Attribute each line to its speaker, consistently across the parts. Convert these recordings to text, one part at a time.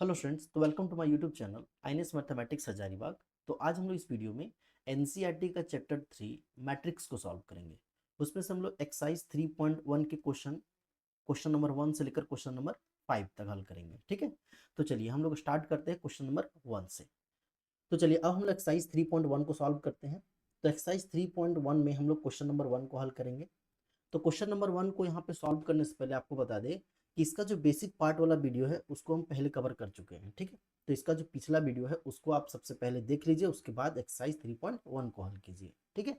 Speaker 1: Hello friends, तो welcome to my YouTube channel INS mathematics Hazaribagh. तो आज हम लोग इस वीडियो में एनसीईआरटी का चैप्टर 3 मैट्रिक्स को सॉल्व करेंगे। उसमें से हम लोग एक्सरसाइज 3.1 के क्वेश्चन क्वेश्चन नंबर 1 से लेकर क्वेश्चन नंबर 5 तक हल करेंगे। ठीक है, तो चलिए हम लोग स्टार्ट करते हैं क्वेश्चन नंबर 1 से। तो चलिए अब हम लोग एक्सरसाइज 3.1 को सॉल्व करते हैं। तो एक्सरसाइज 3.1 में हम लोग क्वेश्चन नंबर 1 को हल करेंगे। तो क्वेश्चन नंबर 1 को यहाँ पे सॉल्व करने से पहले आपको बता दें कि इसका जो बेसिक पार्ट वाला वीडियो है उसको हम पहले कवर कर चुके हैं। ठीक है, तो इसका जो पिछला वीडियो है उसको आप सबसे पहले देख लीजिए, उसके बाद एक्सरसाइज 3.1 को हल कीजिए। ठीक है,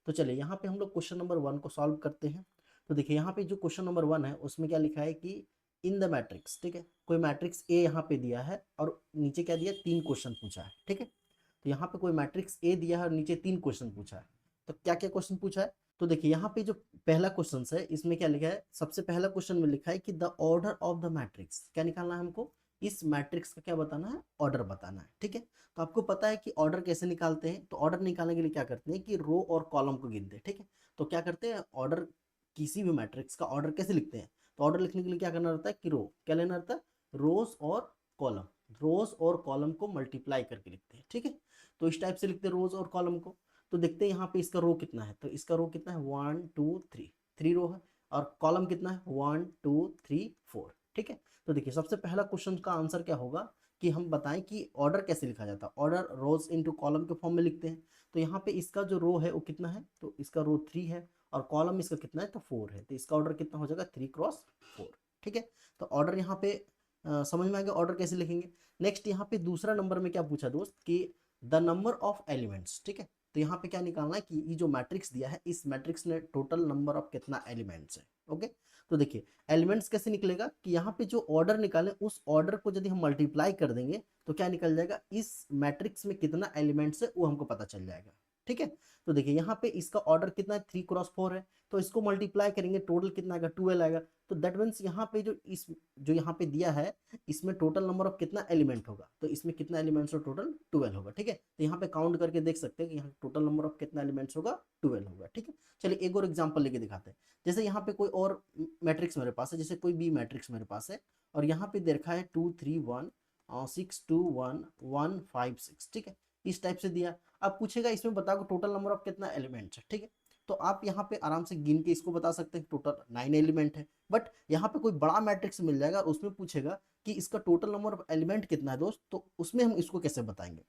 Speaker 1: तो चलिए यहाँ पे हम लोग क्वेश्चन नंबर 1 को सॉल्व करते हैं। तो देखिए यहाँ पे जो क्वेश्चन नंबर 1 है उसमें क्या लिखा है कि इन द मैट्रिक्स, ठीक है, कोई मैट्रिक्स ए यहाँ पे दिया है और नीचे क्या दिया, 3 क्वेश्चन पूछा है। ठीक है, तो यहाँ पे कोई मैट्रिक्स ए दिया है और नीचे 3 क्वेश्चन पूछा है। तो क्या क्या क्वेश्चन पूछा है, तो देखिए यहाँ पे जो पहला क्वेश्चन है इसमें क्या लिखा है, सबसे पहला क्वेश्चन में लिखा है कि the order of the matrix, क्या निकालना है हमको, इस मैट्रिक्स का क्या बताना है, ऑर्डर बताना है। ठीक है, तो आपको पता है कि ऑर्डर कैसे निकालते हैं। तो ऑर्डर निकालने के लिए क्या करते हैं कि रो और कॉलम को गिनते हैं। ठीक है, तो क्या करते हैं, ऑर्डर किसी भी मैट्रिक्स का ऑर्डर कैसे लिखते हैं, तो ऑर्डर लिखने के लिए क्या करना रहता है कि रो क्या लेना रहता है, रोज और कॉलम, रोज और कॉलम को मल्टीप्लाई करके लिखते हैं। ठीक है, तो इस टाइप से लिखते हैं रोज और कॉलम को। तो देखते हैं यहाँ पे इसका रो कितना है, तो इसका रो कितना है, 1 2 3, 3 रो है। और कॉलम कितना है, 1 2 3 4। ठीक है, तो देखिए सबसे पहला क्वेश्चन का आंसर क्या होगा कि हम बताएं कि ऑर्डर कैसे लिखा जाता है। ऑर्डर रोज इनटू कॉलम के फॉर्म में लिखते हैं। तो यहाँ पे इसका जो रो है वो कितना है, तो इसका रो 3 है और कॉलम इसका कितना है, तो 4 है। तो इसका ऑर्डर कितना हो जाएगा, 3 × 4। ठीक है, तो ऑर्डर यहाँ पे समझ में आ गया ऑर्डर कैसे लिखेंगे। नेक्स्ट यहाँ पे दूसरा नंबर में क्या पूछा दोस्त कि द नंबर ऑफ एलिमेंट्स। ठीक है, तो यहाँ पे क्या निकालना है कि ये जो मैट्रिक्स दिया है इस मैट्रिक्स में टोटल नंबर ऑफ कितना एलिमेंट्स है। ओके, तो देखिए एलिमेंट्स कैसे निकलेगा कि यहाँ पे जो ऑर्डर निकाले उस ऑर्डर को यदि हम मल्टीप्लाई कर देंगे तो क्या निकल जाएगा, इस मैट्रिक्स में कितना एलिमेंट्स है वो हमको पता चल जाएगा। ठीक है, तो देखिए यहाँ पे इसका ऑर्डर कितना है, 3 × 4 है। तो इसको मल्टीप्लाई करेंगे टोटल कितना आएगा, 12 आएगा। तो दैट मीन्स यहाँ पे जो यहाँ पे दिया है इसमें टोटल नंबर ऑफ कितना एलिमेंट होगा, तो इसमें कितना एलिमेंट्स हो, टोटल 12 होगा। ठीक है, तो यहाँ पे काउंट करके देख सकते हैं कि यहाँ टोटल नंबर ऑफ कितना एलिमेंट्स होगा, 12 होगा। ठीक है, चलिए एक और एग्जांपल लेके दिखाते हैं। जैसे यहाँ पे कोई और मैट्रिक्स मेरे पास है, जैसे कोई बी मैट्रिक्स मेरे पास है और यहाँ पे देखा है 2 3 1 6 2 1 1 5 6। ठीक है, इस टाइप से दिया। अब पूछेगा इसमें बताओ टोटल नंबर ऑफ कितना एलिमेंट्स है। ठीक है, तो आप यहाँ पे आराम से गिन के इसको बता सकते हैं टोटल 9 एलिमेंट है। बट यहाँ पे कोई बड़ा मैट्रिक्स मिल जाएगा और उसमें पूछेगा कि इसका टोटल नंबर ऑफ एलिमेंट कितना है दोस्त, तो उसमें हम इसको कैसे बताएंगे।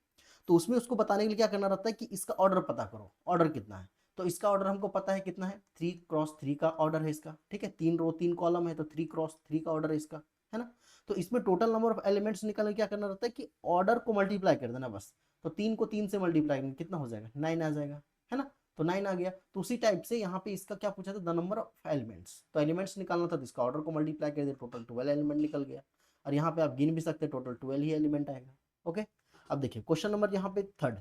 Speaker 1: तो उसमें उसको बताने के लिए क्या करना रहता है कि इसका ऑर्डर पता करो, ऑर्डर कितना है। तो इसका ऑर्डर हमको पता है कितना है, 3 × 3 का ऑर्डर है इसका। ठीक है, 3 रो 3 कॉलम है तो 3 × 3 का ऑर्डर है इसका, है ना। तो इसमें टोटल नंबर ऑफ एलिमेंट्स निकालने क्या करना रहता है कि ऑर्डर को मल्टीप्लाई कर देना बस। तो 3 को 3 से मल्टीप्लाई करेंगे कितना हो जाएगा, 9 आ जाएगा, है ना। तो 9 आ गया। तो उसी टाइप से यहाँ पे इसका क्या पूछा था, द नंबर ऑफ एलिमेंट्स। तो एलिमेंट्स निकालना था तो इसका ऑर्डर को मल्टीप्लाई कर दिया, टोटल 12 एलिमेंट निकल गया। और यहाँ पे आप गिन भी सकते हैं, टोटल 12 ही एलिमेंट आएगा। ओके, अब देखिए क्वेश्चन नंबर यहाँ पे थर्ड,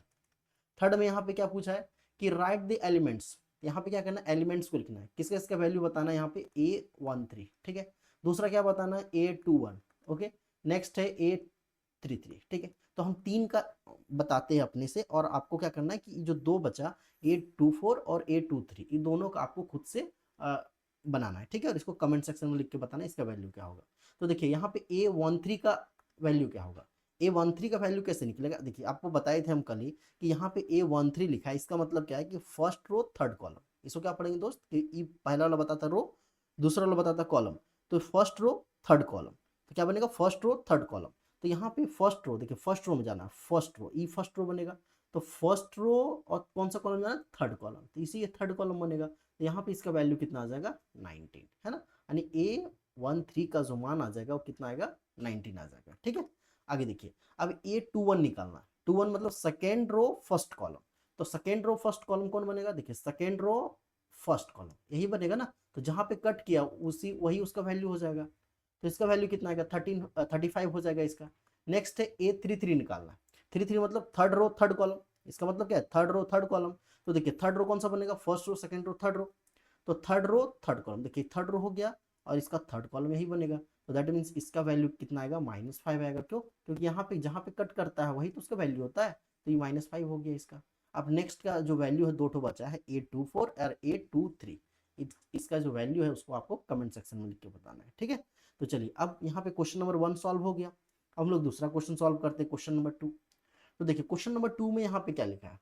Speaker 1: थर्ड में यहाँ पे क्या पूछा है कि राइट द एलिमेंट्स। यहाँ पे क्या करना है, एलिमेंट्स को लिखना है, किसका इसका वैल्यू बताना है, यहाँ पे A13। ठीक है, दूसरा क्या बताना है, A21। ओके, नेक्स्ट है A33। ठीक है, तो हम 3 का बताते हैं अपने से और आपको क्या करना है कि जो 2 बचा A24 और A23 ये दोनों का आपको खुद से बनाना है। ठीक है, और इसको कमेंट सेक्शन में लिख के बताना है इसका वैल्यू क्या होगा। तो देखिए यहाँ पे A13 का वैल्यू क्या होगा, A13 का वैल्यू कैसे निकलेगा। देखिए आपको बताए थे हम कल ही कि यहाँ पे A13 लिखा है, इसका मतलब क्या है कि फर्स्ट रो थर्ड कॉलम। इसको क्या पढ़ेंगे दोस्त कि ये पहला वाला बताता रो, दूसरा वाला बताता कॉलम। तो फर्स्ट रो थर्ड कॉलम, तो क्या बनेगा, फर्स्ट रो थर्ड कॉलम। तो यहाँ पे फर्स्ट रो, देखिए फर्स्ट रो में जाना है, फर्स्ट रो, ई फर्स्ट रो बनेगा। तो फर्स्ट रो और कौन सा कॉलम जाना है, थर्ड कॉलम, तो इसी ये थर्ड कॉलम बनेगा। तो यहाँ पे इसका वैल्यू कितना आ जाएगा, 19, है ना। यानी A13 का जो मान आ जाएगा वो कितना आएगा, 19 आ जाएगा। ठीक है, आगे देखिए अब A21 निकालना है। 21 मतलब सेकेंड रो फर्स्ट कॉलम। तो सेकेंड रो फर्स्ट कॉलम कौन बनेगा, देखिए सेकेंड रो फर्स्ट कॉलम यही बनेगा ना। तो जहां पे कट किया उसी वही उसका वैल्यू हो जाएगा। तो इसका वैल्यू कितना आएगा, 35 हो जाएगा इसका। नेक्स्ट है A33 निकालना है। 33 मतलब थर्ड रो थर्ड कॉलम, इसका मतलब क्या है, थर्ड रो थर्ड कॉलम। तो देखिए थर्ड रो कौन सा बनेगा, first row second row third row. तो थर्ड रो थर्ड कॉलम, देखिए थर्ड रो हो गया और इसका थर्ड कॉलम यही बनेगा। तो दैट मीन्स इसका वैल्यू कितना आएगा, -5 आएगा। क्यों, क्योंकि यहाँ पे जहाँ पे कट करता है वही तो उसका वैल्यू होता है। तो ये -5 हो गया इसका। अब नेक्स्ट का जो वैल्यू है, दो ठो बचा है, A24 और A23। इसका जो वैल्यू है उसको आपको कमेंट सेक्शन में लिख के बताना है। ठीक है, तो चलिए अब यहाँ पे क्वेश्चन नंबर 1 सॉल्व हो गया। हम लोग दूसरा क्वेश्चन सॉल्व करते हैं, क्वेश्चन नंबर 2। तो देखिए क्वेश्चन नंबर 2 में यहाँ पे क्या लिखा है,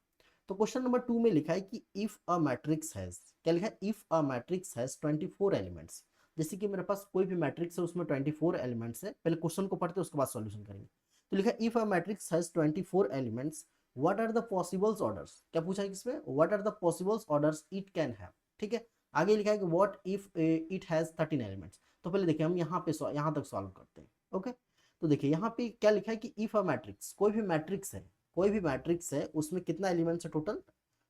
Speaker 1: तो क्वेश्चन नंबर 2 में लिखा है कि इफ अ मैट्रिक्स हैज, क्या लिखा है, if a matrix has 24 elements. जैसे कि मेरे पास कोई भी मैट्रिक्स है उसमें 24 एलिमेंट्स है, पहले क्वेश्चन को पढ़ते हैं उसके बाद सॉल्यूशन करेंगे। तो लिखा है if a matrix has 24 elements what are the possibles orders, क्या पूछा है इसमें, what are the possibles orders it can have. ठीक है, आगे लिखा है कि what if it has 13 elements. तो पहले देखिए हम यहाँ पे यहाँ तक सॉल्व करते हैं। ओके, तो देखिए यहाँ पे क्या लिखा है कि इफ अ मैट्रिक्स, कोई भी मैट्रिक्स है, कोई भी मैट्रिक्स है उसमें कितना एलिमेंट्स है, टोटल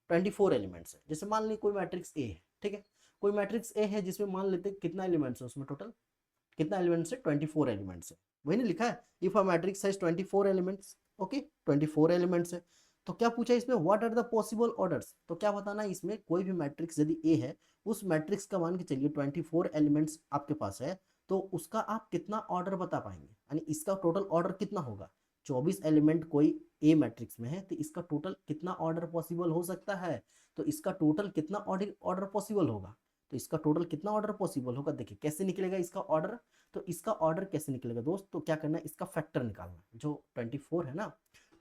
Speaker 1: 24 एलिमेंट्स है। जैसे मान लीजिए कोई मैट्रिक्स ए है, ठीक है, कोई मैट्रिक्स ए है जिसमें मान लेते हैं कितना एलिमेंट्स है उसमें, टोटल कितना एलिमेंट्स है, 24 एलिमेंट्स है। वही नहीं लिखा है, if a matrix has 24 elements. Okay, 24 elements है। तो क्या पूछा इसमें, what are the possible orders, तो क्या बताना है इसमें, कोई भी मैट्रिक्स यदि ए है, उस मैट्रिक्स का मान के चलिए 24 एलिमेंट्स आपके पास है, तो उसका आप कितना ऑर्डर बता पाएंगे, यानी इसका टोटल ऑर्डर कितना होगा। 24 एलिमेंट कोई ए मैट्रिक्स में है तो इसका टोटल कितना ऑर्डर पॉसिबल हो सकता है, तो इसका टोटल कितना ऑर्डर पॉसिबल होगा, तो इसका टोटल कितना ऑर्डर पॉसिबल होगा। देखिए कैसे निकलेगा इसका ऑर्डर, तो इसका ऑर्डर कैसे निकलेगा दोस्त, तो क्या करना है, इसका फैक्टर निकालना है। जो 24 है ना,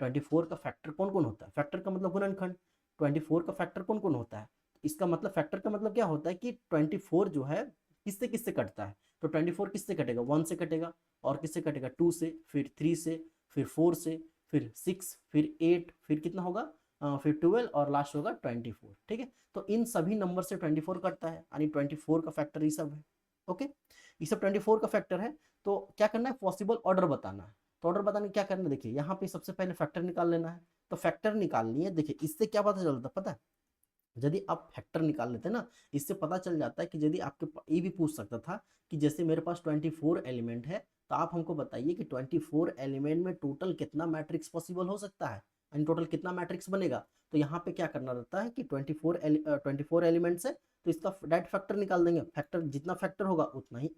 Speaker 1: 24 का फैक्टर कौन कौन होता है, फैक्टर का मतलब गुणनखंड, 24 का फैक्टर कौन कौन होता है, इसका मतलब फैक्टर का मतलब क्या होता है कि 24 जो है किससे किससे कटता है, तो 24 किससे कटेगा, 1 से कटेगा, और किससे कटेगा, 2 से, फिर 3 से, फिर 4 से, फिर 6, फिर 8, फिर कितना होगा, फिर 12 और लास्ट होगा 24। ठीक है, तो इन सभी नंबर से 24 कटता है, यानी 24 का फैक्टर ये सब है। ओके, ये सब 24 का फैक्टर है। तो क्या करना है, पॉसिबल ऑर्डर बताना है। तो ऑर्डर बताने क्या करना है, देखिए यहाँ पे सबसे पहले फैक्टर निकाल लेना है। तो फैक्टर निकालनी है, देखिए इससे क्या पता चलता है, पता है, यदि आप फैक्टर निकाल लेते हैं ना, इससे पता चल जाता है कि यदि आपके ये भी पूछ सकता था कि जैसे मेरे पास 24 एलिमेंट है, तो आप हमको बताइए कि 24 एलिमेंट में टोटल कितना मैट्रिक्स पॉसिबल हो सकता है, यानी टोटल कितना मैट्रिक्स बनेगा। तो यहाँ पे क्या करना रहता है कि 24 एलिमेंट्स है, तो इसका डायरेक्ट फैक्टर निकाल देंगे, फैक्टर जितना फैक्टर होगा उतना ही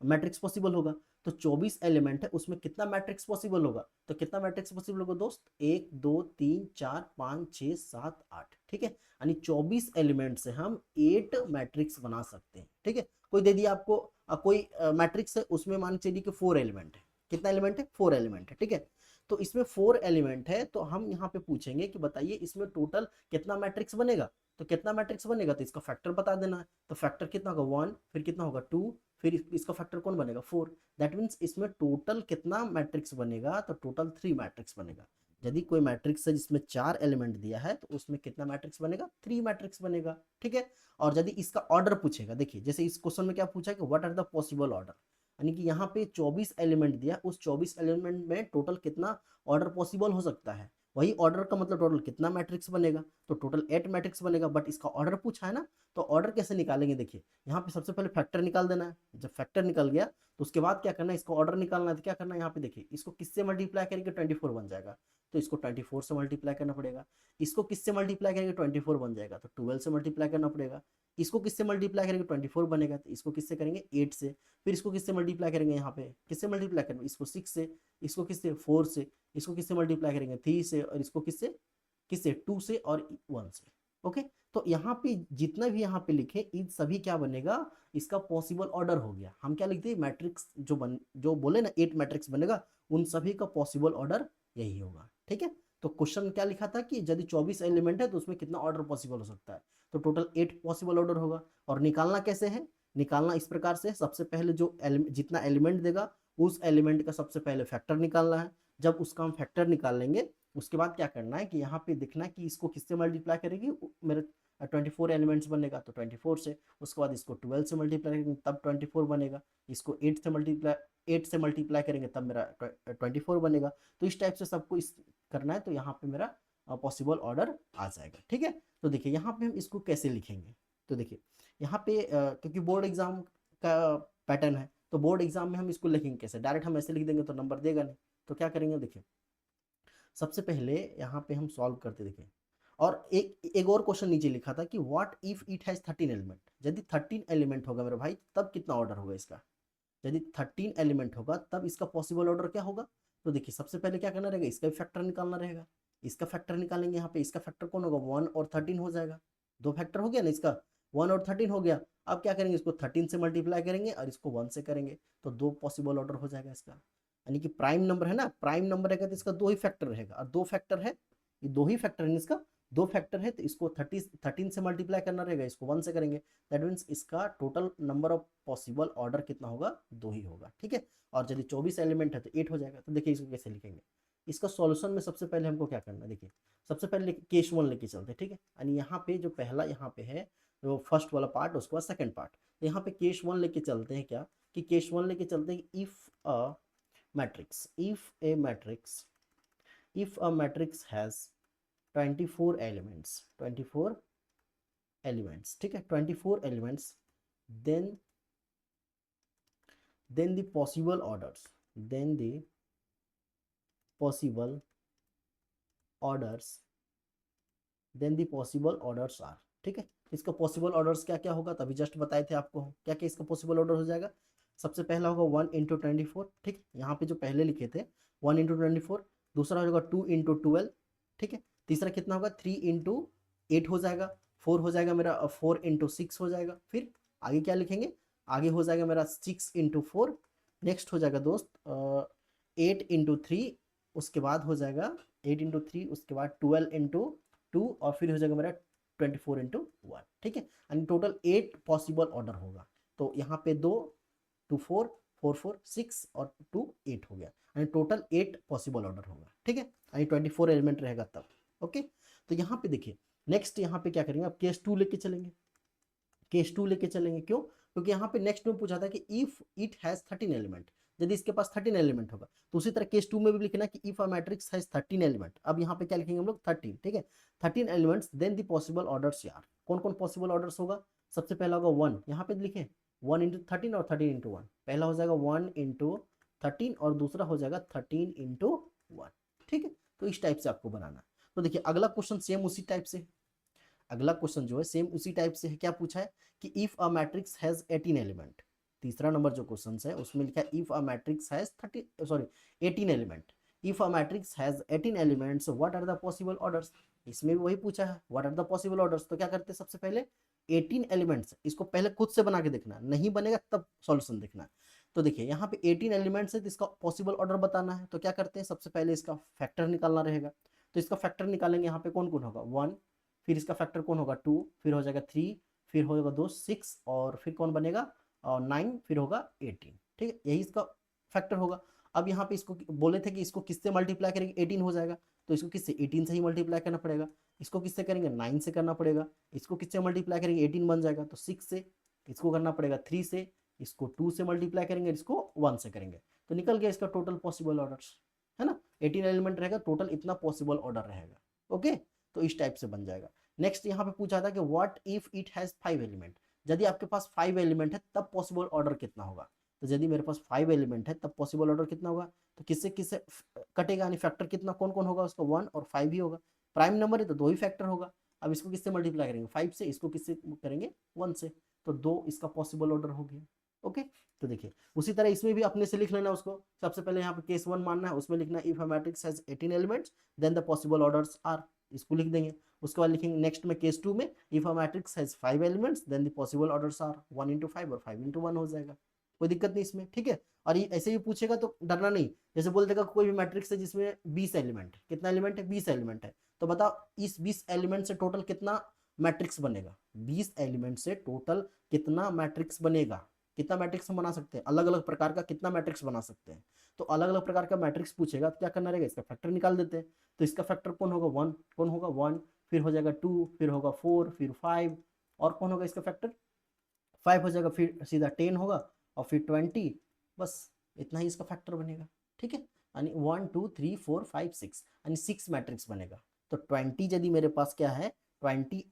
Speaker 1: मैट्रिक्स पॉसिबल होगा। तो 24 एलिमेंट है उसमें कितना मैट्रिक्स पॉसिबल होगा, तो कितना मैट्रिक्स पॉसिबल होगा दोस्त, 1 2 3 4 5 6 7 8। ठीक है, यानी 24 एलिमेंट से हम 8 मैट्रिक्स बना सकते हैं। ठीक है, कोई दे दिया आपको कोई मैट्रिक्स है उसमें मान चलिए कि 4 एलिमेंट है, कितना एलिमेंट है, 4 एलिमेंट है। ठीक है, तो इसमें 4 एलिमेंट है, तो हम यहाँ पे पूछेंगे कि बताइए इसमें टोटल कितना मैट्रिक्स बनेगा, तो कितना मैट्रिक्स बनेगा, तो इसका फैक्टर बता देना है। तो फैक्टर कितना होगा 1, फिर कितना होगा 2, फिर इसका फैक्टर कौन बनेगा 4। दैट मीन्स इसमें टोटल कितना मैट्रिक्स बनेगा, तो टोटल 3 मैट्रिक्स बनेगा। यदि कोई मैट्रिक्स है जिसमें 4 एलिमेंट दिया है, तो उसमें कितना मैट्रिक्स बनेगा, 3 मैट्रिक्स बनेगा। ठीक है, और यदि इसका ऑर्डर पूछेगा, देखिए जैसे इस क्वेश्चन में क्या पूछा है कि what are the possible order, यानी कि यहाँ पे 24 एलिमेंट दिया, उस 24 एलिमेंट में टोटल कितना ऑर्डर पॉसिबल हो सकता है, वही ऑर्डर का मतलब टोटल कितना मैट्रिक्स बनेगा, तो टोटल 8 मैट्रिक्स बनेगा। बट इसका ऑर्डर पूछा है ना, तो ऑर्डर कैसे निकालेंगे, देखिए यहाँ पे सबसे पहले फैक्टर निकाल देना है। जब फैक्टर निकल गया तो उसके बाद क्या करना है, इसका ऑर्डर निकालना है। तो क्या करना है, यहाँ पे देखिए इसको किससे मल्टीप्लाई करेंगे, 24 बन जाएगा, तो इसको 24 से मल्टीप्लाई करना पड़ेगा। इसको किससे मल्टीप्लाई करेंगे, 24 बन जाएगा, तो 12 से मल्टीप्लाई करना पड़ेगा। इसको किससे मल्टीप्लाई करेंगे, 24 बनेगा, तो इसको किससे करेंगे, 8 से। फिर इसको किससे मल्टीप्लाई करेंगे, यहाँ पे किससे मल्टीप्लाई करेंगे, इसको 6 से, इसको किससे 4 से, इसको किससे मल्टीप्लाई करेंगे 3 से, और इसको किससे किससे 2 से और 1 से। ओके, तो यहाँ पे जितना भी यहाँ पे लिखे इन सभी क्या बनेगा, इसका पॉसिबल ऑर्डर हो गया। हम क्या लिखते हैं, मैट्रिक्स जो बोले ना 8 मैट्रिक्स बनेगा, उन सभी का पॉसिबल ऑर्डर यही होगा। ठीक है, तो क्वेश्चन क्या लिखा था कि यदि 24 एलिमेंट है तो उसमें कितना ऑर्डर पॉसिबल हो सकता है, तो टोटल 8 पॉसिबल ऑर्डर होगा। और निकालना कैसे है, निकालना इस प्रकार से, सबसे पहले जो जितना एलिमेंट देगा उस एलिमेंट का सबसे पहले फैक्टर निकालना है। जब उसका हम फैक्टर निकाल लेंगे उसके बाद क्या करना है कि यहाँ पे देखना है कि इसको किससे मल्टीप्लाई करेगी, मेरे 24 एलिमेंट्स बनेगा तो 24 से, उसके बाद इसको 12 से मल्टीप्लाई करेंगे तब 24 बनेगा, इसको 8 से मल्टीप्लाई करेंगे तब मेरा 24 बनेगा। तो इस टाइप से सबको इस करना है, तो यहाँ पे मेरा पॉसिबल ऑर्डर आ जाएगा। ठीक है, तो देखिए यहाँ पे हम इसको कैसे लिखेंगे, तो देखिए यहाँ पे क्योंकि बोर्ड एग्जाम का पैटर्न है, तो बोर्ड एग्जाम में हम इसको लिखेंगे कैसे, डायरेक्ट हम ऐसे लिख देंगे तो नंबर देगा नहीं। तो क्या करेंगे, देखिए सबसे पहले यहाँ पे हम सॉल्व करते देखें, और एक और क्वेश्चन नीचे लिखा था कि what if it has 13 element, यदि 13 एलिमेंट होगा मेरे भाई तब कितना ऑर्डर होगा इसका, यदि 13 एलिमेंट होगा तब इसका पॉसिबल ऑर्डर क्या होगा। तो देखिए सबसे पहले क्या करना रहेगा, इसका भी फैक्टर निकालना रहेगा। इसका फैक्टर निकालेंगे, यहाँ पे इसका फैक्टर कौन होगा, 1 और 13 हो जाएगा, दो फैक्टर हो गया ना इसका, 1 और 13 हो गया। अब क्या करेंगे, इसको 13 से मल्टीप्लाई करेंगे और इसको 1 से करेंगे, तो दो पॉसिबल ऑर्डर हो जाएगा इसका। यानी कि प्राइम नंबर है ना, प्राइम नंबर रहेगा तो इसका 2 ही फैक्टर रहेगा, और 2 फैक्टर है, ये 2 ही फैक्टर है इसका, 2 फैक्टर है तो इसको 13 से मल्टीप्लाई करना रहेगा, इसको 1 से करेंगे, दैट मीन्स इसका total number of possible order कितना होगा, 2 ही होगा, ठीक है। और यदि 24 एलिमेंट है तो 8 हो जाएगा। तो देखिए इसको कैसे लिखेंगे, इसका सॉल्यूशन में सबसे पहले हमको क्या करना है, देखिए सबसे पहले केस 1 लेके चलते हैं, ठीक है। यानी यहाँ पे जो पहला यहाँ पे है जो फर्स्ट वाला पार्ट, उसके बाद सेकंड पार्ट, तो यहाँ पे केस 1 लेके चलते हैं, क्या कि केस 1 लेके चलते हैं, if a matrix, if a matrix has 24 elements, 24 elements, ठीक है, 24 elements, then the possible orders, then the possible orders then the possible orders are, ठीक है। इसका पॉसिबल ऑर्डर्स क्या क्या होगा, तभी जस्ट बताए थे आपको क्या क्या इसका पॉसिबल ऑर्डर हो जाएगा। सबसे पहला होगा 1 इंटू 24, ठीक, यहाँ पे जो पहले लिखे थे 1 इंटू 24, दूसरा होगा 2 इंटू 12, ठीक है, तीसरा कितना होगा 3 इंटू 8 हो जाएगा, 4 हो जाएगा मेरा 4 इंटू 6 हो जाएगा, फिर आगे क्या लिखेंगे, आगे हो जाएगा मेरा 6 इंटू 4, नेक्स्ट हो जाएगा दोस्त 8 इंटू 3, उसके बाद हो जाएगा 8 इंटू 3, उसके बाद 12 इंटू 2, और फिर हो जाएगा मेरा 24 इंटू 1, ठीक है। यानी टोटल 8 पॉसिबल ऑर्डर होगा। तो यहाँ पे 2 2 4 4 4 6 और 2 8 हो गया, यानी टोटल 8 पॉसिबल ऑर्डर होगा, ठीक है। यानी 24 एलिमेंट रहेगा तब, ओके। तो यहाँ पे देखिए नेक्स्ट यहाँ पे क्या करेंगे, अब केस 2 लेके चलेंगे, केस 2 लेके चलेंगे, क्यों, क्योंकि यहाँ पे नेक्स्ट में पूछा था कि इफ इट हैज 13 एलिमेंट, यदि इसके पास 13 एलिमेंट होगा, तो उसी तरह केस 2 में भी लिखना कि if a matrix has 13 element. अब यहाँ पे क्या लिखेंगे हम लोग 13, ठीक है, 13 elements, then the possible orders यार, कौन कौन पॉसिबल ऑर्डर्स होगा, सबसे पहला होगा 1, यहाँ पे लिखे 1 इंटू 13 और 13 इंटू 1, पहला हो जाएगा 1 इंटू 13 और दूसरा हो जाएगा 13 इंटू 1, ठीक है। तो इस टाइप से आपको बनाना है। तो देखिए अगला क्वेश्चन सेम उसी टाइप से, अगला क्वेश्चन जो है सेम उसी टाइप से है, क्या पूछा है कि if a matrix has 18 element, तीसरा नंबर जो क्वेश्चन है उसमें लिखा है if a matrix has 18 element, if a matrix has 18 elements what are the possible orders, इसमें भी वही पूछा है what are the possible orders. तो क्या करते हैं, सबसे पहले 18 एलिमेंट्स, इसको पहले खुद से बना के देखना, नहीं बनेगा तब सॉल्यूशन देखना। तो देखिए यहाँ पे 18 एलिमेंट्स है तो इसका पॉसिबल ऑर्डर बताना है, तो क्या करते हैं, सबसे पहले इसका फैक्टर निकालना रहेगा। तो इसका फैक्टर निकालेंगे, यहाँ पे कौन कौन होगा 1, फिर इसका फैक्टर कौन होगा 2, फिर हो जाएगा 3, फिर हो जाएगा 2 6, और फिर कौन बनेगा 9, फिर होगा 18, ठीक है, यही इसका फैक्टर होगा। अब यहाँ पे इसको बोले थे कि इसको किससे मल्टीप्लाई करेंगे 18 हो जाएगा, तो इसको किससे 18 से ही मल्टीप्लाई करना पड़ेगा, इसको किससे करेंगे 9 से करना पड़ेगा, इसको किससे मल्टीप्लाई करेंगे 18 बन जाएगा तो 6 से, इसको करना पड़ेगा 3 से, इसको 2 से मल्टीप्लाई करेंगे, इसको 1 से करेंगे, तो निकल गया इसका टोटल पॉसिबल ऑर्डर्स, है ना, 18 एलिमेंट रहेगा, टोटल इतना पॉसिबल ऑर्डर रहेगा, ओके। तो इस टाइप से बन जाएगा। नेक्स्ट यहाँ पे पूछा था कि what if it has 5 element, यदि आपके पास 5 एलिमेंट है तब पॉसिबल ऑर्डर कितना होगा, तो यदि मेरे पास 5 एलिमेंट है तब पॉसिबल ऑर्डर कितना होगा, तो किससे किससे कटेगा, यानी फैक्टर कितना कौन कौन होगा उसका 1 और 5 ही होगा, प्राइम नंबर है तो 2 ही फैक्टर होगा। अब इसको किससे मल्टीप्लाई करेंगे 5 से, इसको किससे करेंगे 1 से, तो 2 इसका पॉसिबल ऑर्डर हो गया, ओके। तो देखिए उसी तरह इसमें भी अपने से लिख लेना उसको, सबसे पहले यहाँ पे केस 1 मानना है, उसमें लिखना if a matrix has 18 elements then the possible orders are, इसको लिख देंगे। उसके बाद लिखेंगे नेक्स्ट में केस 2 में if a matrix has 5 elements then the possible orders are 1 into 5 और 5 इंटू 1 हो जाएगा, कोई दिक्कत नहीं इसमें, ठीक है। और ये ऐसे ही पूछेगा तो डरना नहीं, जैसे बोल देगा कोई भी मैट्रिक्स है जिसमें 20 एलिमेंट, कितना एलिमेंट है 20 एलिमेंट है, तो बताओ इस 20 एलिमेंट से टोटल कितना मैट्रिक्स बनेगा, 20 एलिमेंट से टोटल कितना मैट्रिक्स बनेगा, कितना मैट्रिक्स हम बना सकते हैं, अलग अलग प्रकार का कितना मैट्रिक्स बना सकते हैं। तो अलग अलग प्रकार का मैट्रिक्स पूछेगा तो क्या करना रहेगा, इसका फैक्टर निकाल देते हैं। तो इसका फैक्टर कौन होगा 1, कौन होगा 1, फिर हो जाएगा 2, फिर होगा 4, फिर 5, और कौन होगा इसका फैक्टर 5 हो जाएगा, फिर सीधा 10 होगा और फिर 20, बस इतना ही इसका फैक्टर बनेगा, ठीक है। यानी 1 2 3 4 5 6, यानी 6 मैट्रिक्स बनेगा। तो 20 यदि मेरे पास क्या है 20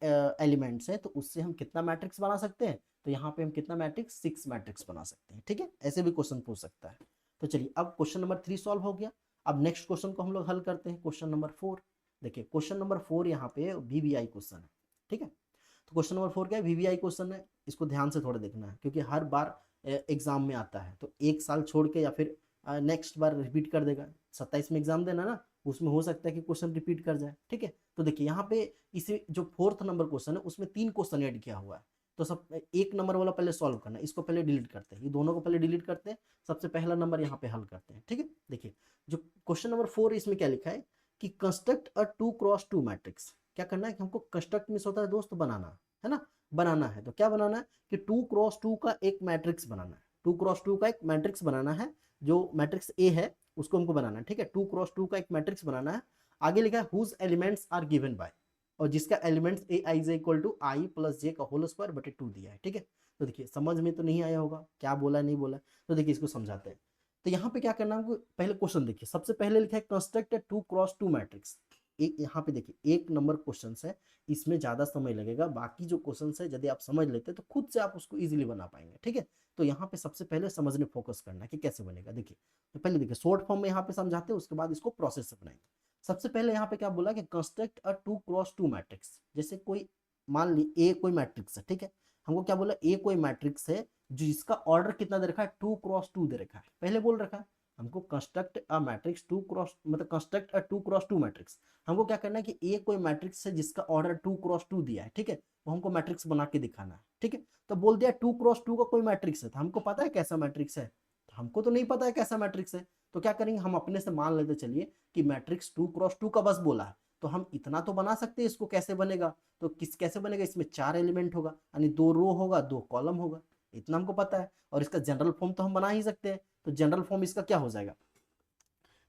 Speaker 1: एलिमेंट्स है तो उससे हम कितना मैट्रिक्स बना सकते हैं, तो यहाँ पे हम कितना मैट्रिक्स 6 मैट्रिक्स बना सकते हैं, ठीक है। ऐसे भी क्वेश्चन पूछ सकता है। तो चलिए अब क्वेश्चन नंबर 3 सॉल्व हो गया। अब नेक्स्ट क्वेश्चन को हम लोग हल करते हैं, क्वेश्चन नंबर 4। देखिए क्वेश्चन नंबर 4 यहाँ पे वीवीआई क्वेश्चन है, ठीक है। तो क्वेश्चन नंबर 4 क्या है, वीवीआई क्वेश्चन है, इसको ध्यान से थोड़ा देखना है क्योंकि हर बार एग्जाम में आता है, तो एक साल छोड़ के या फिर नेक्स्ट बार रिपीट कर देगा, 27 में एग्जाम देना ना, उसमें हो सकता है कि क्वेश्चन रिपीट कर जाए, ठीक है। तो देखिए यहाँ पे इसे जो 4th नंबर क्वेश्चन है उसमें 3 क्वेश्चन ऐड किया हुआ है, तो सब एक नंबर वाला पहले सॉल्व करना है, इसको पहले डिलीट करते हैं, ये दोनों को पहले डिलीट करते हैं, सबसे पहला नंबर यहाँ पे हल करते हैं। ठीक है, देखिए जो क्वेश्चन नंबर 4 इसमें क्या लिखा है कि कंस्ट्रक्ट अ 2x2 मैट्रिक्स। क्या करना है कि हमको कंस्ट्रक्ट मिस होता है दोस्त, बनाना है ना, बनाना है। तो क्या बनाना है कि 2x2 का एक मैट्रिक्स बनाना है, 2x2 का एक मैट्रिक्स बनाना है, जो मैट्रिक्स ए है उसको हमको बनाना है। ठीक है, 2x2 का एक मैट्रिक्स बनाना है। आगे लिखा है whose elements are given by, और जिसका elements A I J equal to I plus J का होल स्क्वायर बटे 2 दिया है। ठीक है, तो देखिए समझ में तो नहीं आया होगा क्या बोला नहीं बोला, तो देखिए इसको समझाते हैं। तो यहाँ पे क्या करना है हमको, पहले क्वेश्चन देखिए, सबसे पहले लिखा है कंस्ट्रक्ट 2x2 मैट्रिक्स। एक यहाँ पे देखिए 1 नंबर क्वेश्चन है, इसमें ज्यादा समय लगेगा, बाकी जो क्वेश्चन है यदि आप समझ लेते तो खुद से आप उसको इजीली बना पाएंगे। ठीक है, तो यहाँ पे सबसे पहले समझने फोकस करना है कि कैसे बनेगा। देखिए तो पहले देखिए शॉर्ट फॉर्म में यहाँ पे समझाते हैं, उसके बाद इसको प्रोसेस से बनाएंगे। सबसे पहले यहाँ पे क्या बोला कि कंस्ट्रक्ट अ 2x2 मैट्रिक्स। जैसे कोई मान ली ए कोई मैट्रिक्स है, ठीक है, हमको क्या बोला ए कोई मैट्रिक्स है जिसका ऑर्डर कितना दे रखा है 2x2 दे रखा है, पहले बोल रखा है हमको कंस्ट्रक्ट अ मैट्रिक्स 2x, मतलब कंस्ट्रक्ट अ 2x2 मैट्रिक्स। हमको क्या करना है कि ए कोई मैट्रिक्स है जिसका ऑर्डर 2x2 दिया है, ठीक है, वो हमको मैट्रिक्स बना के दिखाना है। ठीक है, तो बोल दिया 2x2 का कोई मैट्रिक्स है, तो हमको पता है कैसा मैट्रिक्स है, तो हमको तो नहीं पता है कैसा मैट्रिक्स है, तो क्या करेंगे हम अपने से मान लेते चलिए कि मैट्रिक्स 2x2 का बस बोला है, तो हम इतना तो बना सकते हैं। इसको कैसे बनेगा, तो किस कैसे बनेगा, इसमें 4 एलिमेंट होगा, यानी 2 रो होगा 2 कॉलम होगा, इतना हमको पता है। और इसका जनरल फॉर्म तो हम बना ही सकते हैं, तो जनरल फॉर्म इसका क्या हो जाएगा,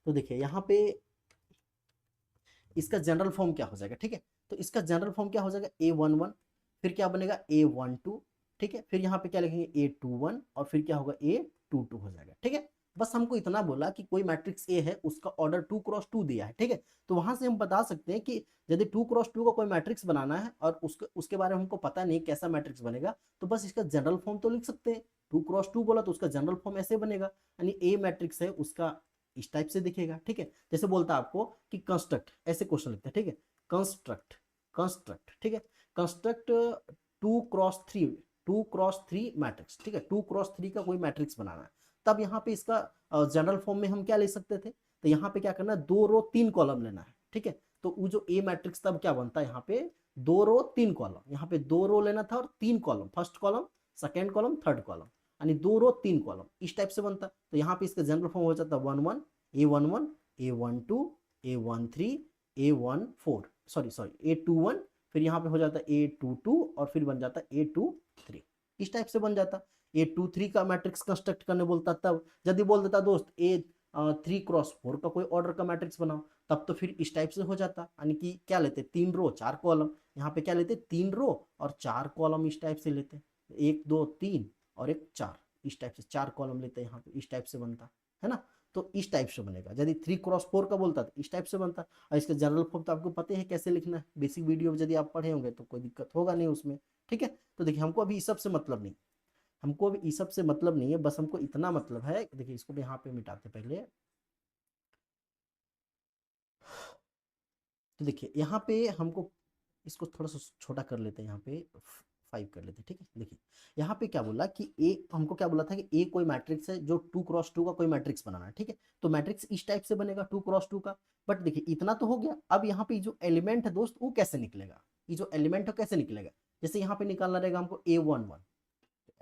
Speaker 1: तो देखिए यहाँ पे इसका जनरल फॉर्म क्या हो जाएगा। ठीक है, तो इसका जनरल फॉर्म क्या हो जाएगा A11, फिर क्या बनेगा A12, ठीक है, फिर यहाँ पे क्या लिखेंगे A21, और फिर क्या होगा A22 हो जाएगा। ठीक है, बस हमको इतना बोला कि कोई मैट्रिक्स ए है उसका ऑर्डर 2x2 दिया है। ठीक है, तो वहां से हम बता सकते हैं कि यदि 2x2 का कोई मैट्रिक्स बनाना है और उसके बारे में हमको पता नहीं कैसा मैट्रिक्स बनेगा, तो बस इसका जनरल फॉर्म तो लिख सकते हैं। 2x2 बोला तो उसका जनरल फॉर्म ऐसे बनेगा, यानी ए मैट्रिक्स है उसका इस टाइप से दिखेगा। ठीक है, जैसे बोलता है आपको कि कंस्ट्रक्ट, ऐसे क्वेश्चन लिखते हैं। ठीक है, कंस्ट्रक्ट कंस्ट्रक्ट, ठीक है, कंस्ट्रक्ट 2x3 2x3 मैट्रिक्स। ठीक है, 2x3 का कोई मैट्रिक्स बनाना है, तब यहाँ पे इसका जनरल फॉर्म में हम क्या ले सकते थे, तो यहाँ पे क्या करना है 2 रो 3 कॉलम लेना है। ठीक है, तो वो जो ए मैट्रिक्स तब क्या बनता है, यहाँ पे 2 रो 3 कॉलम, यहाँ पे 2 रो लेना था और 3 column, first column second column third column, यानी 2 रो 3 कॉलम इस टाइप से बनता। तो यहाँ पे इसका जनरल फॉर्म हो जाता है 11 A11 A12 A13 A14, sorry A21, फिर यहाँ पे हो जाता है A22, और फिर बन जाता है A23, इस टाइप से बन जाता। A23 का मैट्रिक्स कंस्ट्रक्ट करने बोलता, तब यदि बोल देता दोस्त A3x4 का कोई ऑर्डर का मैट्रिक्स बनाओ, तब तो फिर इस टाइप से हो जाता, यानी कि क्या लेते 3 रो 4 कॉलम, यहाँ पे क्या लेते 3 रो और 4 कॉलम इस टाइप से लेते, 1 2 3 और एक 4, इस टाइप से 4 कॉलम लेते हैं यहाँ पे, इस टाइप से बनता है ना। तो इस टाइप से बनेगा, यदि 3x4 का बोलता तो इस टाइप से बनता। और इसका जनरल फॉर्म तो आपको पता है कैसे लिखना है, बेसिक वीडियो यदि आप पढ़े होंगे तो कोई दिक्कत होगा नहीं उसमें। ठीक है, तो देखिए हमको अभी इस सब से मतलब नहीं, हमको अभी इस सब से मतलब नहीं है, बस हमको इतना मतलब है। देखिए इसको भी यहाँ पे मिटाते पहले, तो देखिए यहाँ पे हमको इसको थोड़ा सा छोटा कर लेते हैं, यहाँ पे 5 कर लेते हैं। ठीक है, देखिए यहाँ पे क्या बोला कि ए, हमको क्या बोला था कि ए कोई मैट्रिक्स है जो 2x2 का कोई मैट्रिक्स बनाना है। ठीक है, तो मैट्रिक्स इस टाइप से बनेगा 2x2 का। बट देखिए इतना तो हो गया, अब यहाँ पे जो एलिमेंट है दोस्त वो कैसे निकलेगा, ये जो एलिमेंट है कैसे निकलेगा, जैसे यहाँ पे निकालना रहेगा हमको A11,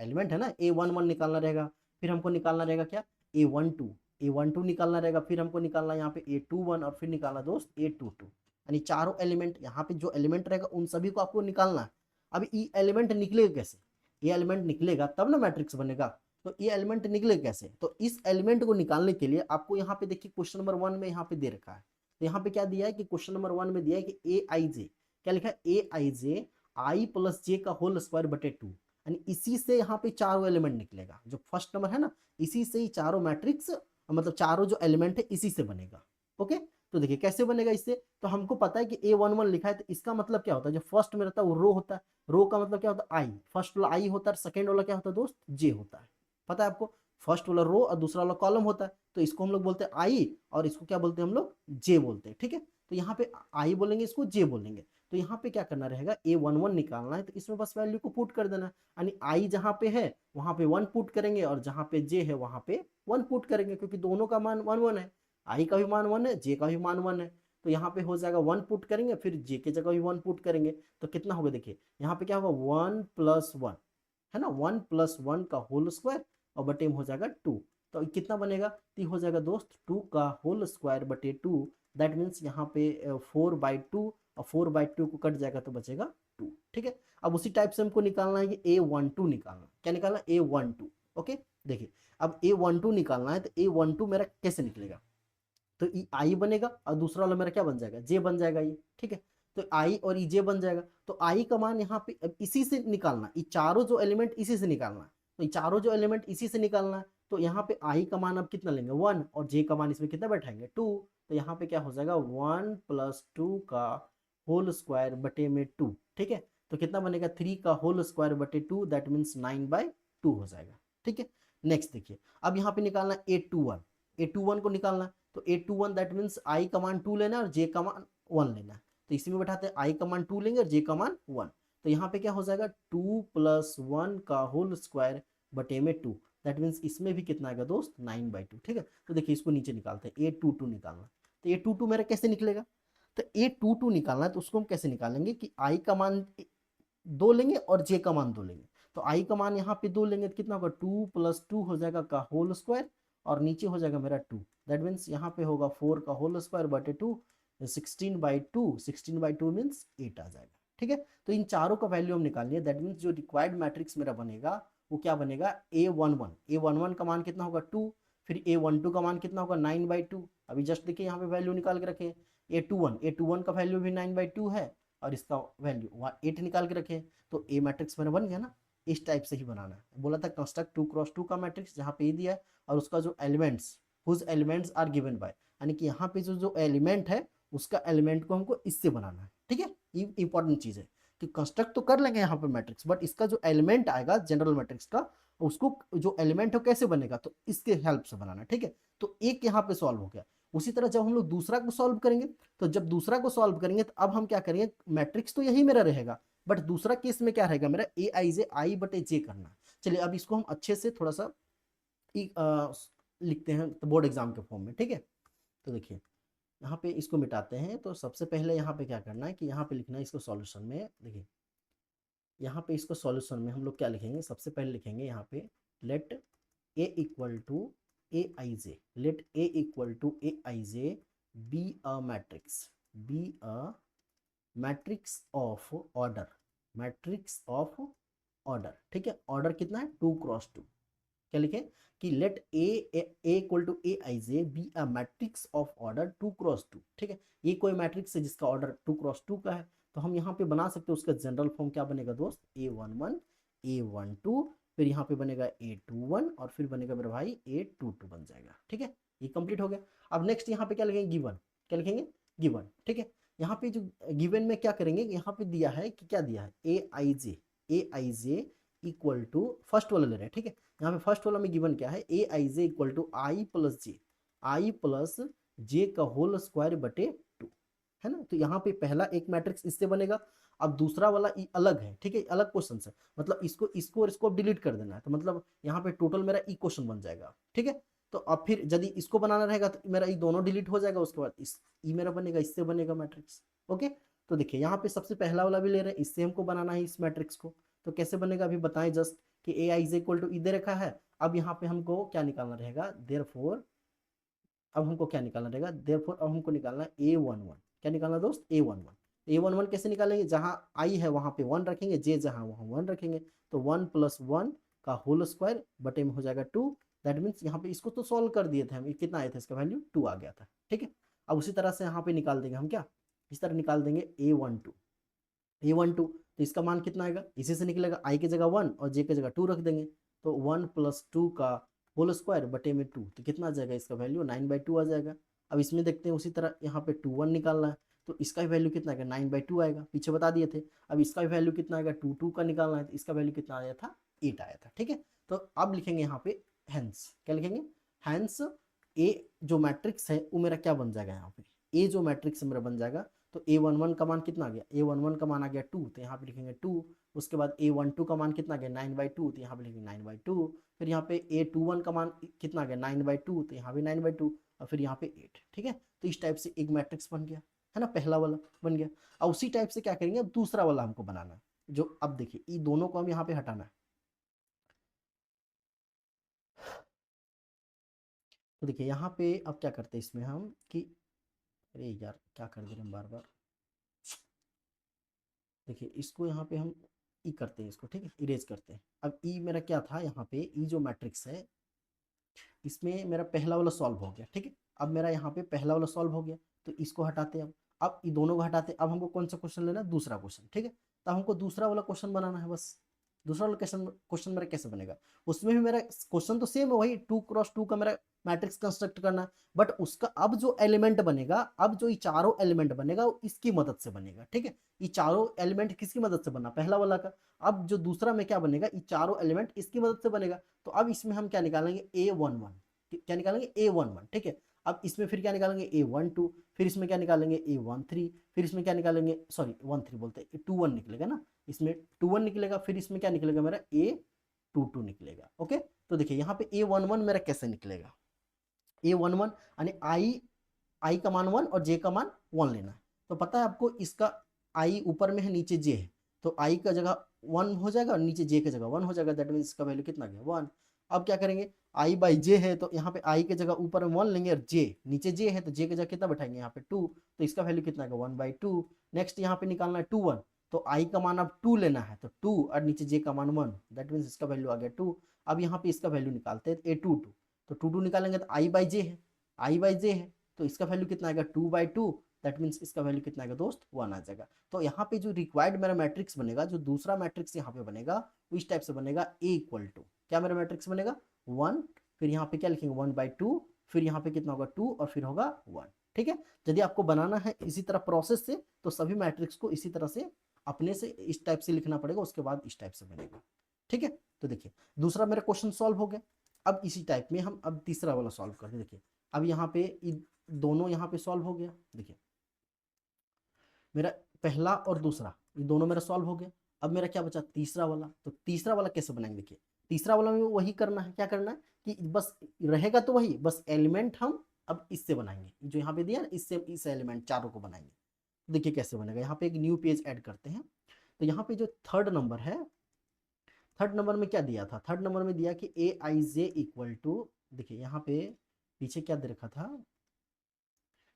Speaker 1: एलिमेंट है ना A11 निकालना रहेगा, फिर हमको निकालना रहेगा क्या A12 निकालना रहेगा, फिर हमको निकालना यहाँ पे A21, और फिर निकालना दोस्त A22, यानी चारों एलिमेंट, यहाँ पे जो एलिमेंट रहेगा उन सभी को आपको निकालना है। अब ये एलिमेंट निकलेगा कैसे, ये एलिमेंट निकलेगा तब ना मैट्रिक्स बनेगा, तो ये एलिमेंट निकले कैसे, तो इस एलिमेंट को निकालने के लिए आपको यहाँ पे देखिए क्वेश्चन नंबर 1 में यहाँ पे दे रखा है, तो यहाँ पे क्या दिया है कि क्वेश्चन नंबर 1 में दिया है कि ए आई जे, क्या लिखा है ए I J I plus J का होल स्क्वायर बटे 2, यानी इसी से यहाँ पे चारों एलिमेंट निकलेगा, जो फर्स्ट नंबर है ना इसी से ही चारों मैट्रिक्स, मतलब चारों जो एलिमेंट है इसी से बनेगा। ओके, तो देखिए कैसे बनेगा इससे, तो हमको पता है कि A11 लिखा है, तो इसका मतलब क्या होता है, जो फर्स्ट में रहता है वो रो होता है, रो का मतलब क्या होता है आई, फर्स्ट वाला आई होता है, सेकंड वाला क्या होता है दोस्त जे होता है, पता है आपको, फर्स्ट वाला रो और दूसरा वाला कॉलम होता है, तो इसको हम लोग बोलते हैं आई, और इसको क्या बोलते हैं हम लोग जे बोलते हैं। ठीक है, तो यहाँ पे आई बोलेंगे, इसको जे बोलेंगे, तो यहाँ पे क्या करना रहेगा A11 निकालना है, तो इसमें बस वैल्यू को पुट कर देना, यानी आई जहाँ पे है वहां पे 1 पुट करेंगे, और जहाँ पे जे है वहां पे 1 पुट करेंगे, क्योंकि दोनों का मान 1 1 है, आई का भी मान 1 है, जे का भी मान 1 है, तो यहाँ पे हो जाएगा 1 पुट करेंगे, फिर जे के जगह भी 1 पुट करेंगे, तो कितना होगा देखिए यहाँ पे क्या होगा 1 + 1, है ना, 1+1 का होल स्क्वायर और बटे में हो जाएगा 2। तो कितना बनेगा, तो हो जाएगा दोस्त 2 का होल स्क्वायर बटे 2। दैट मीन्स यहाँ पे 4/2 और 4/2 को कट जाएगा तो बचेगा 2। ठीक है, अब उसी टाइप से हमको निकालना है कि A12 निकालना, क्या निकालना है, A12। ओके, देखिए अब A12 निकालना है तो A12 मेरा कैसे निकलेगा, तो ई आई बनेगा और दूसरा वाला मेरा क्या बन जाएगा, जे बन जाएगा ये। ठीक है, तो आई और ई जे बन जाएगा। तो आई का मान यहाँ पे अब इसी से निकालना, ये चारों जो एलिमेंट इसी से निकालना है, तो ये चारों जो एलिमेंट इसी से निकालना है। तो यहाँ पे आई का मान अब कितना लेंगे 1 और जे का मान इसमें कितना बैठाएंगे 2। तो यहाँ पे क्या हो जाएगा 1+2 का होल स्क्वायर बटे में 2। ठीक है, तो कितना बनेगा 3 का होल स्क्वायर बटे 2, दैट मीन्स 9/2 हो जाएगा। ठीक है, नेक्स्ट देखिए, अब यहाँ पे निकालना A21 को निकालना है। तो A21 दैट मीन्स आई का मान 2 लेना है और जे का मान 1 लेना है। तो इसी में बैठाते हैं आई का मान 2 लेंगे और जे का मान 1। तो यहाँ पे क्या हो जाएगा 2+1 का होल स्क्वायर बटे में 2, दैट मीन्स इसमें भी कितना आएगा दोस्त 9/2। ठीक है, तो देखिए इसको नीचे निकालते हैं, A22 निकालना। तो A22 मेरा कैसे निकलेगा, तो A22 निकालना है तो उसको हम कैसे निकालेंगे कि आई का मान 2 लेंगे और जे का मान 2 लेंगे। तो आई का मान यहाँ पे 2 लेंगे तो कितना होगा 2+2 हो जाएगा का होल स्क्वायर और नीचे हो जाएगा मेरा 2। दैट मीन्स यहाँ पे होगा 4 का होल स्क्वायर बटे 2, 16/2, 16/2 मीन्स 8 आ जाएगा। ठीक है, तो इन चारों का वैल्यू हम निकाल लिए। दैट मीन्स जो रिक्वायर्ड मैट्रिक्स मेरा बनेगा वो क्या बनेगा A11 का मान कितना होगा 2, फिर A12 का मान कितना होगा 9/2। अभी जस्ट देखिए यहाँ पे वैल्यू निकाल के रखे, A21 का वैल्यू भी 9/2 है और इसका वैल्यू 8 निकाल के रखे। तो ए मैट्रिक्स मेरा बन गया ना। इस टाइप से ही बनाना है, बोला था कंस्ट्रक्ट 2x2 का मैट्रिक्स, जहाँ पे ये दिया है और उसका जो elements whose elements are given by, यानी कि यहाँ पे जो जो एलिमेंट है उसका एलिमेंट को हमको इससे बनाना है। ठीक है, ये इंपॉर्टेंट चीज है कि कंस्ट्रक्ट तो कर लेंगे यहाँ पे मैट्रिक्स, बट इसका जो एलिमेंट आएगा जनरल मैट्रिक्स का, उसको जो एलिमेंट है कैसे बनेगा, तो इसके हेल्प से बनाना है। ठीक है, तो एक यहाँ पे सॉल्व हो गया। उसी तरह जब हम लोग दूसरा को सॉल्व करेंगे, तो जब दूसरा को सॉल्व करेंगे तो अब हम क्या करेंगे, मैट्रिक्स तो यही मेरा रहेगा, बट दूसरा केस में क्या रहेगा मेरा A i बटे जे करना। चलिए अब इसको हम अच्छे से थोड़ा सा लिखते हैं तो बोर्ड एग्जाम के फॉर्म में। ठीक है, तो देखिए यहाँ पे इसको मिटाते हैं। तो सबसे पहले यहाँ पे क्या करना है कि यहाँ पे लिखना है इसको सॉल्यूशन में। देखिए यहाँ पे इसको सॉल्यूशन में हम लोग क्या लिखेंगे, सबसे पहले लिखेंगे यहाँ पे let A equal to Aij, let A equal to Aij be a matrix, be a matrix of order, matrix of order. ठीक है, ऑर्डर कितना है 2x2। क्या लिखे कि let A equal to Aij be a matrix of order 2x2। ठीक है, ये कोई मैट्रिक्स है जिसका ऑर्डर 2x2 का है, तो हम यहाँ पे बना सकते हैं उसका जनरल फॉर्म। क्या बनेगा दोस्त A11 A12, फिर यहाँ पे बनेगा A21 और फिर बनेगा मेरा भाई A22 बन जाएगा। ठीक है, ये कंप्लीट हो गया। अब नेक्स्ट यहाँ पे क्या लिखेंगे गिवन, क्या लिखेंगे गिवन। ठीक है, यहाँ पे जो गिवन में क्या करेंगे, यहाँ पे दिया है कि क्या दिया है Aij इक्वल टू फर्स्ट वाला ले रहे हैं। ठीक है, यहाँ पे फर्स्ट वाला में गिवन क्या है Aij equal to I plus J का होल स्क्वायर बटे 2, है ना। तो यहाँ पे पहला एक मैट्रिक्स इससे बनेगा, अब दूसरा वाला अलग है। ठीक है, अलग क्वेश्चन है, मतलब इसको इसको और इसको डिलीट कर देना है, तो मतलब यहाँ पे टोटल मेरा ई क्वेश्चन बन जाएगा। ठीक है, तो अब फिर यदि इसको बनाना रहेगा तो मेरा ये दोनों डिलीट हो जाएगा, उसके बाद इस ई मेरा बनेगा, इससे बनेगा मैट्रिक्स। ओके, तो देखिए यहाँ पे सबसे पहला वाला भी ले रहे हैं, इससे हमको बनाना है इस मैट्रिक्स को। तो कैसे बनेगा अभी बताएं जस्ट कि Aij इक्वल टू ई दे रखा है। अब यहाँ पे हमको क्या निकालना रहेगा, देयरफॉर अब हमको क्या निकालना रहेगा, देयरफॉर अब हमको निकालना है A11। क्या निकालना दोस्त A11 कैसे निकालेंगे, जहाँ आई है वहाँ पे 1 रखेंगे, जे जहाँ वहाँ 1 रखेंगे, तो 1+1 का होल स्क्वायर बटे में हो जाएगा 2। दैट मीन्स यहाँ पे इसको तो सॉल्व कर दिए थे हम, कितना आया था इसका वैल्यू 2 आ गया था। ठीक है, अब उसी तरह से यहाँ पे निकाल देंगे हम, क्या इस तरह निकाल देंगे A12 तो इसका मान कितना आएगा, इसी से निकलेगा, आई की जगह 1 और जे की जगह 2 रख देंगे, तो 1+2 का होल स्क्वायर बटे में 2, तो कितना आ जाएगा इसका वैल्यू 9/2 आ जाएगा। अब इसमें देखते हैं उसी तरह यहाँ पे 2 1 निकालना है, तो इसका भी वैल्यू कितना आएगा 9/2 आएगा, पीछे बता दिए थे। अब इसका भी वैल्यू कितना आएगा 2 का निकालना है, तो इसका वैल्यू कितना आया था 8 आया था। ठीक है, तो अब लिखेंगे यहाँ पे हैंस, क्या लिखेंगे हैंस ए जो मैट्रिक्स है वो मेरा क्या बन जाएगा, यहाँ पे ए जो मैट्रिक्स मेरा बन जाएगा। तो A11 का मान कितना आ गया, A11 का मान आ गया 2, तो यहाँ पे लिखेंगे 2। उसके बाद A12 का मान कितना आ गया 9/2, तो यहाँ पे लिखेंगे 9/2। फिर यहाँ पे A21 का मान कितना आ गया 9/2, तो यहाँ भी 9/2 और फिर यहाँ पे 8। ठीक है, तो इस टाइप से एक मैट्रिक्स बन गया, है ना, पहला वाला बन गया। और उसी टाइप से क्या करेंगे अब दूसरा वाला हमको बनाना है, जो अब देखिए ये दोनों को हम यहाँ पे हटाना है। तो देखिए यहाँ पे अब क्या करते हैं इसमें हम कि अरे यार क्या कर दे रहे हैं बार बार। देखिए इसको यहाँ पे हम ई करते हैं, इसको ठीक है इरेज करते हैं। अब ई मेरा क्या था, यहाँ पे ई जो मैट्रिक्स है इसमें मेरा पहला वाला सॉल्व हो गया, ठीक है। अब मेरा यहाँ पे पहला वाला सॉल्व हो गया, तो इसको हटाते हैं। अब ये दोनों को हटाते हैं। अब हमको कौन सा क्वेश्चन लेना है, दूसरा क्वेश्चन, ठीक है। तो हमको दूसरा वाला क्वेश्चन बनाना है बस। दूसरा वाला क्वेश्चन क्वेश्चन मेरा कैसे बनेगा, उसमें भी मेरा क्वेश्चन तो सेम है, वही 2x2 का मेरा मैट्रिक्स कंस्ट्रक्ट करना है। बट उसका अब जो एलिमेंट बनेगा, अब जो ये चारों एलिमेंट बनेगा वो इसकी मदद से बनेगा, ठीक है। ये चारों एलिमेंट किसकी मदद से बना, पहला वाला का। अब जो दूसरा में क्या बनेगा, ये चारों एलिमेंट इसकी मदद से बनेगा। तो अब इसमें हम क्या निकालेंगे, A11, क्या निकालेंगे A11, ठीक है। अब इसमें फिर क्या निकालेंगे A12, फिर इसमें क्या निकालेंगे A13, फिर इसमें क्या निकालेंगे, सॉरी 13 बोलते हैं, 21 निकलेगा ना, इसमें 21 निकलेगा। फिर इसमें क्या निकलेगा मेरा A22 निकलेगा। ओके, तो देखिए यहाँ पे A11 मेरा कैसे निकलेगा, A11 यानी आई का मान 1 और जे का मान 1 लेना है। तो पता है आपको इसका आई ऊपर में है, नीचे जे है, तो आई का जगह 1 हो जाएगा और नीचे जे की जगह 1 हो जाएगा। दैट मीन इसका वैल्यू कितना गया, 1। अब क्या करेंगे, आई बाई जे है तो यहाँ पे आई की जगह ऊपर में 1 लेंगे, और जे नीचे जे है तो जे की जगह कितना बैठाएंगे यहाँ पे 2, तो इसका वैल्यू कितना है 1/2। नेक्स्ट यहाँ पे निकालना है 2 1, तो आई का मान अब 2 लेना है, तो 2 और नीचे जे का मान 1, दैट मीन इसका वैल्यू आ गया 2। अब यहाँ पे इसका वैल्यू निकालते हैं A22, तो 2 निकालेंगे तो आई बाई जे है, आई बाई जे है तो इसका वैल्यू कितना आएगा 2/2, दैट मीन्स इसका वैल्यू कितना आएगा दोस्त 1 आ जाएगा। तो यहाँ पे जो रिक्वायर्ड मेरा मैट्रिक्स बनेगा, जो दूसरा मैट्रिक्स यहाँ पे बनेगा वो इस टाइप से बनेगा, A=, क्या मेरा मैट्रिक्स बनेगा 1, फिर यहाँ पे क्या लिखेंगे 1/2, फिर यहाँ पे कितना होगा 2 और फिर होगा 1, ठीक है। यदि आपको बनाना है इसी तरह प्रोसेस से, तो सभी मैट्रिक्स को इसी तरह से अपने से इस टाइप से लिखना पड़ेगा, उसके बाद इस टाइप से बनेगा, ठीक है। तो देखिए दूसरा मेरा क्वेश्चन सॉल्व हो गया। अब इसी टाइप में हम अब तीसरा वाला सॉल्व करते हैं। देखिए अब यहाँ पे दोनों यहाँ पे सॉल्व हो गया। देखिए मेरा पहला और दूसरा ये दोनों मेरा सॉल्व हो गया। अब मेरा क्या बचा, तीसरा वाला। तो तीसरा वाला कैसे बनाएंगे, देखिए तीसरा वाला में वही करना है, क्या करना है कि बस रहेगा तो वही, बस एलिमेंट हम अब इससे बनाएंगे, जो यहाँ पे दिया ना इससे इस एलिमेंट चारों को बनाएंगे। देखिए कैसे बनेगा, यहाँ पे एक न्यू पेज ऐड करते हैं। तो यहाँ पे जो थर्ड नंबर है, थर्ड नंबर में क्या दिया था, थर्ड नंबर में दिया कि Aij देखिए यहाँ पे पीछे क्या दे रखा था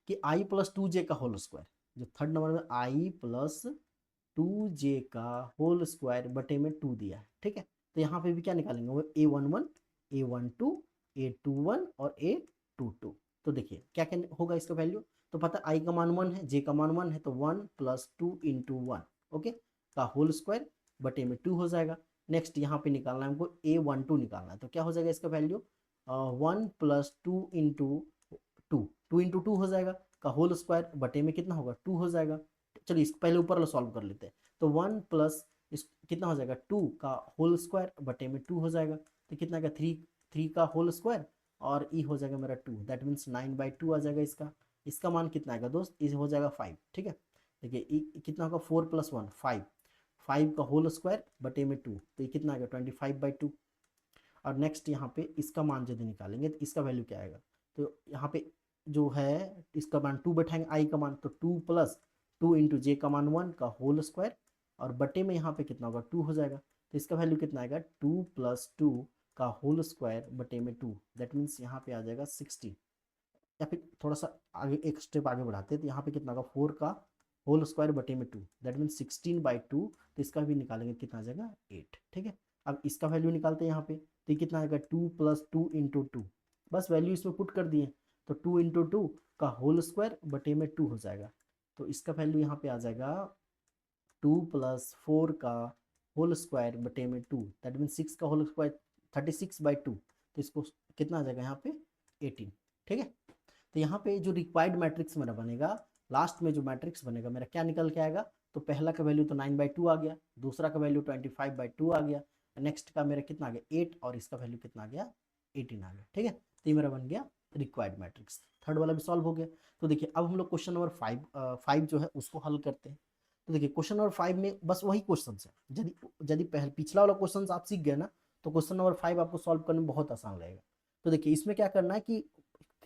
Speaker 1: कि i+2j का होल स्क्वायर, जो थर्ड नंबर में i+2j का होल स्क्वायर बटे में 2 दिया है, ठीक है। तो यहाँ पे भी क्या निकालेंगे, वो A11, A12, A21 और A22। तो देखिए क्या क्या होगा इसका वैल्यू, तो पता है i का मान 1 है, j का मान 1 है, तो 1+2 × 1 ओके का होल स्क्वायर बटे में 2 हो जाएगा। नेक्स्ट यहाँ पे निकालना है हमको A12 निकालना है, तो क्या हो जाएगा इसका वैल्यू 1+2 × 2 हो जाएगा का होल स्क्वायर बटे में कितना होगा 2 हो जाएगा। चलिए इसको पहले ऊपर वाला सॉल्व कर लेते हैं। तो 1 प्लस इस कितना हो जाएगा 2 का होल स्क्वायर बटे में 2 हो जाएगा, तो कितना का 3 का होल स्क्वायर और ई हो जाएगा मेरा 2, दैट मीन्स 9/2 आ जाएगा इसका। इसका मान कितना आएगा दोस्त, इस हो जाएगा 5, ठीक है। देखिए कितना होगा 4 + 1 5, 5 का होल स्क्वायर बटे में 2, तो ये कितना आएगा 25/2। और नेक्स्ट यहाँ पे इसका मान यदि निकालेंगे तो इसका वैल्यू क्या आएगा, तो यहाँ पे जो है इसका मान 2 बैठाएंगे, आई का मान, तो 2 + 2 × j का मान 1 का होल स्क्वायर और बटे में यहाँ पे कितना होगा 2 हो जाएगा, तो इसका वैल्यू कितना आएगा 2 + 2 का होल स्क्वायर बटे में 2, दैट मीन्स यहाँ पे आ जाएगा 16। या फिर थोड़ा सा आगे एक स्टेप आगे बढ़ाते हैं, तो यहाँ पे कितना होगा 4 का होल स्क्वायर बटे में 2, दैट मीन्स 16/2, तो इसका भी निकालेंगे कितना आ जाएगा 8, ठीक है। अब इसका वैल्यू निकालते हैं यहाँ पे, तो ये कितना आएगा 2 + 2 × 2, बस वैल्यू इसमें पुट कर दिए, तो 2 × 2 का होल स्क्वायर बटे में 2 हो जाएगा, तो इसका वैल्यू यहाँ पे आ जाएगा 2 + 4 का होल स्क्वायर बटे में 2, दैट मीन 6 का होल स्क्वायर 36/2, तो इसको कितना आ जाएगा यहाँ पे 18, ठीक है। तो यहाँ पे जो रिक्वायर्ड मैट्रिक्स मेरा बनेगा, लास्ट में जो मैट्रिक्स बनेगा मेरा क्या निकल के आएगा, तो पहला का वैल्यू तो 9/2 आ गया, दूसरा का वैल्यू 25/2 आ गया, नेक्स्ट का मेरा कितना आ गया 8 और इसका वैल्यू कितना आ गया 18 आ गया, ठीक है। तो ये मेरा बन गया रिक्वायर्ड मैट्रिक्स, थर्ड वाला भी सॉल्व हो गया। तो देखिए अब हम लोग क्वेश्चन नंबर 5 जो है उसको हल करते हैं। तो देखिए क्वेश्चन नंबर 5 में बस वही क्वेश्चन है, यदि यदि पहले पिछला वाला क्वेश्चन आप सीख गए ना, तो क्वेश्चन नंबर 5 आपको सॉल्व करने में बहुत आसान रहेगा। तो देखिए इसमें क्या करना है कि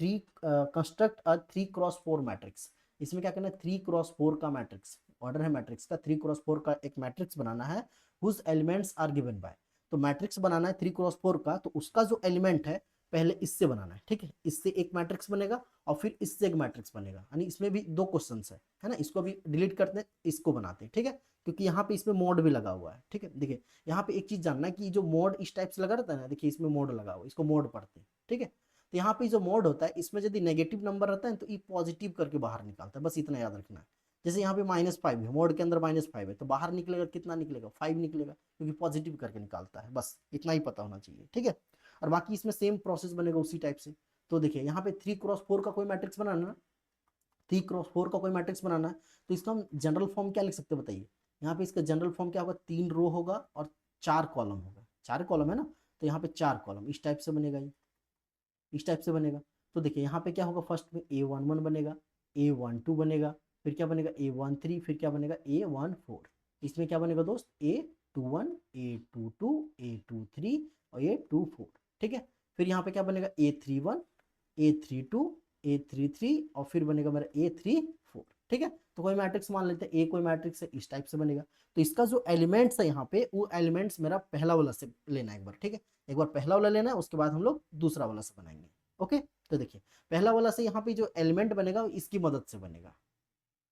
Speaker 1: कंस्ट्रक्ट अ 3x4 मैट्रिक्स, इसमें क्या करना है 3x4 का मैट्रिक्स, ऑर्डर है मैट्रिक्स का 3x4 का एक मैट्रिक्स बनाना है, whose elements are given by. तो मैट्रिक्स बनाना है 3x4 का, तो उसका जो एलिमेंट है पहले इससे बनाना है, ठीक है। इससे एक मैट्रिक्स बनेगा और फिर इससे एक मैट्रिक्स बनेगा, यानी इसमें भी दो क्वेश्चन है ना। इसको भी डिलीट करते हैं, इसको बनाते हैं, ठीक है, क्योंकि यहाँ पे इसमें मोड भी लगा हुआ है, ठीक है। देखिए यहाँ पे एक चीज जानना है कि जो मोड इस टाइप से लगा रहता है ना, देखिए इसमें मोड लगा हुआ है, इसको मोड पढ़ते हैं, ठीक है। तो यहाँ पे जो मोड होता है इसमें यदि नेगेटिव नंबर रहता है तो ये पॉजिटिव करके बाहर निकालता है, बस इतना याद रखना है। जैसे यहाँ पे -5 है, मोड के अंदर -5 है, तो बाहर निकलेगा कितना निकलेगा, 5 निकलेगा, क्योंकि पॉजिटिव करके निकालता है, बस इतना ही पता होना चाहिए, ठीक है। और बाकी इसमें सेम प्रोसेस बनेगा उसी टाइप से। तो देखिए यहाँ पे 3x4 का कोई मैट्रिक्स बनाना है, 3x4 का कोई मैट्रिक्स बनाना है, तो इसका हम जनरल फॉर्म क्या लिख सकते हैं बताइए। यहाँ पे इसका जनरल फॉर्म क्या होगा, 3 रो होगा और 4 कॉलम होगा, 4 कॉलम है ना, तो यहाँ पे 4 कॉलम इस टाइप से बनेगा, ये इस टाइप से बनेगा। तो देखिए यहाँ पे क्या होगा, फर्स्ट में A11 बनेगा, A12 बनेगा, फिर क्या बनेगा A13, फिर क्या बनेगा A14। इसमें क्या बनेगा दोस्त, A21, A22, A23 और A24, ठीक है। फिर यहाँ पे क्या बनेगा A31, A32, A33 और फिर बनेगा मेरा A34, ठीक है। तो कोई मैट्रिक्स मान लेते हैं, ए कोई मैट्रिक्स है, इस टाइप से बनेगा। तो इसका जो एलिमेंट्स है यहाँ पे, वो एलिमेंट्स मेरा पहला वाला से लेना है एक बार, ठीक है। एक बार पहला वाला लेना है, उसके बाद हम लोग दूसरा वाला से बनाएंगे, ओके। तो देखिए पहला वाला से यहाँ पे जो एलिमेंट बनेगा वो इसकी मदद से बनेगा,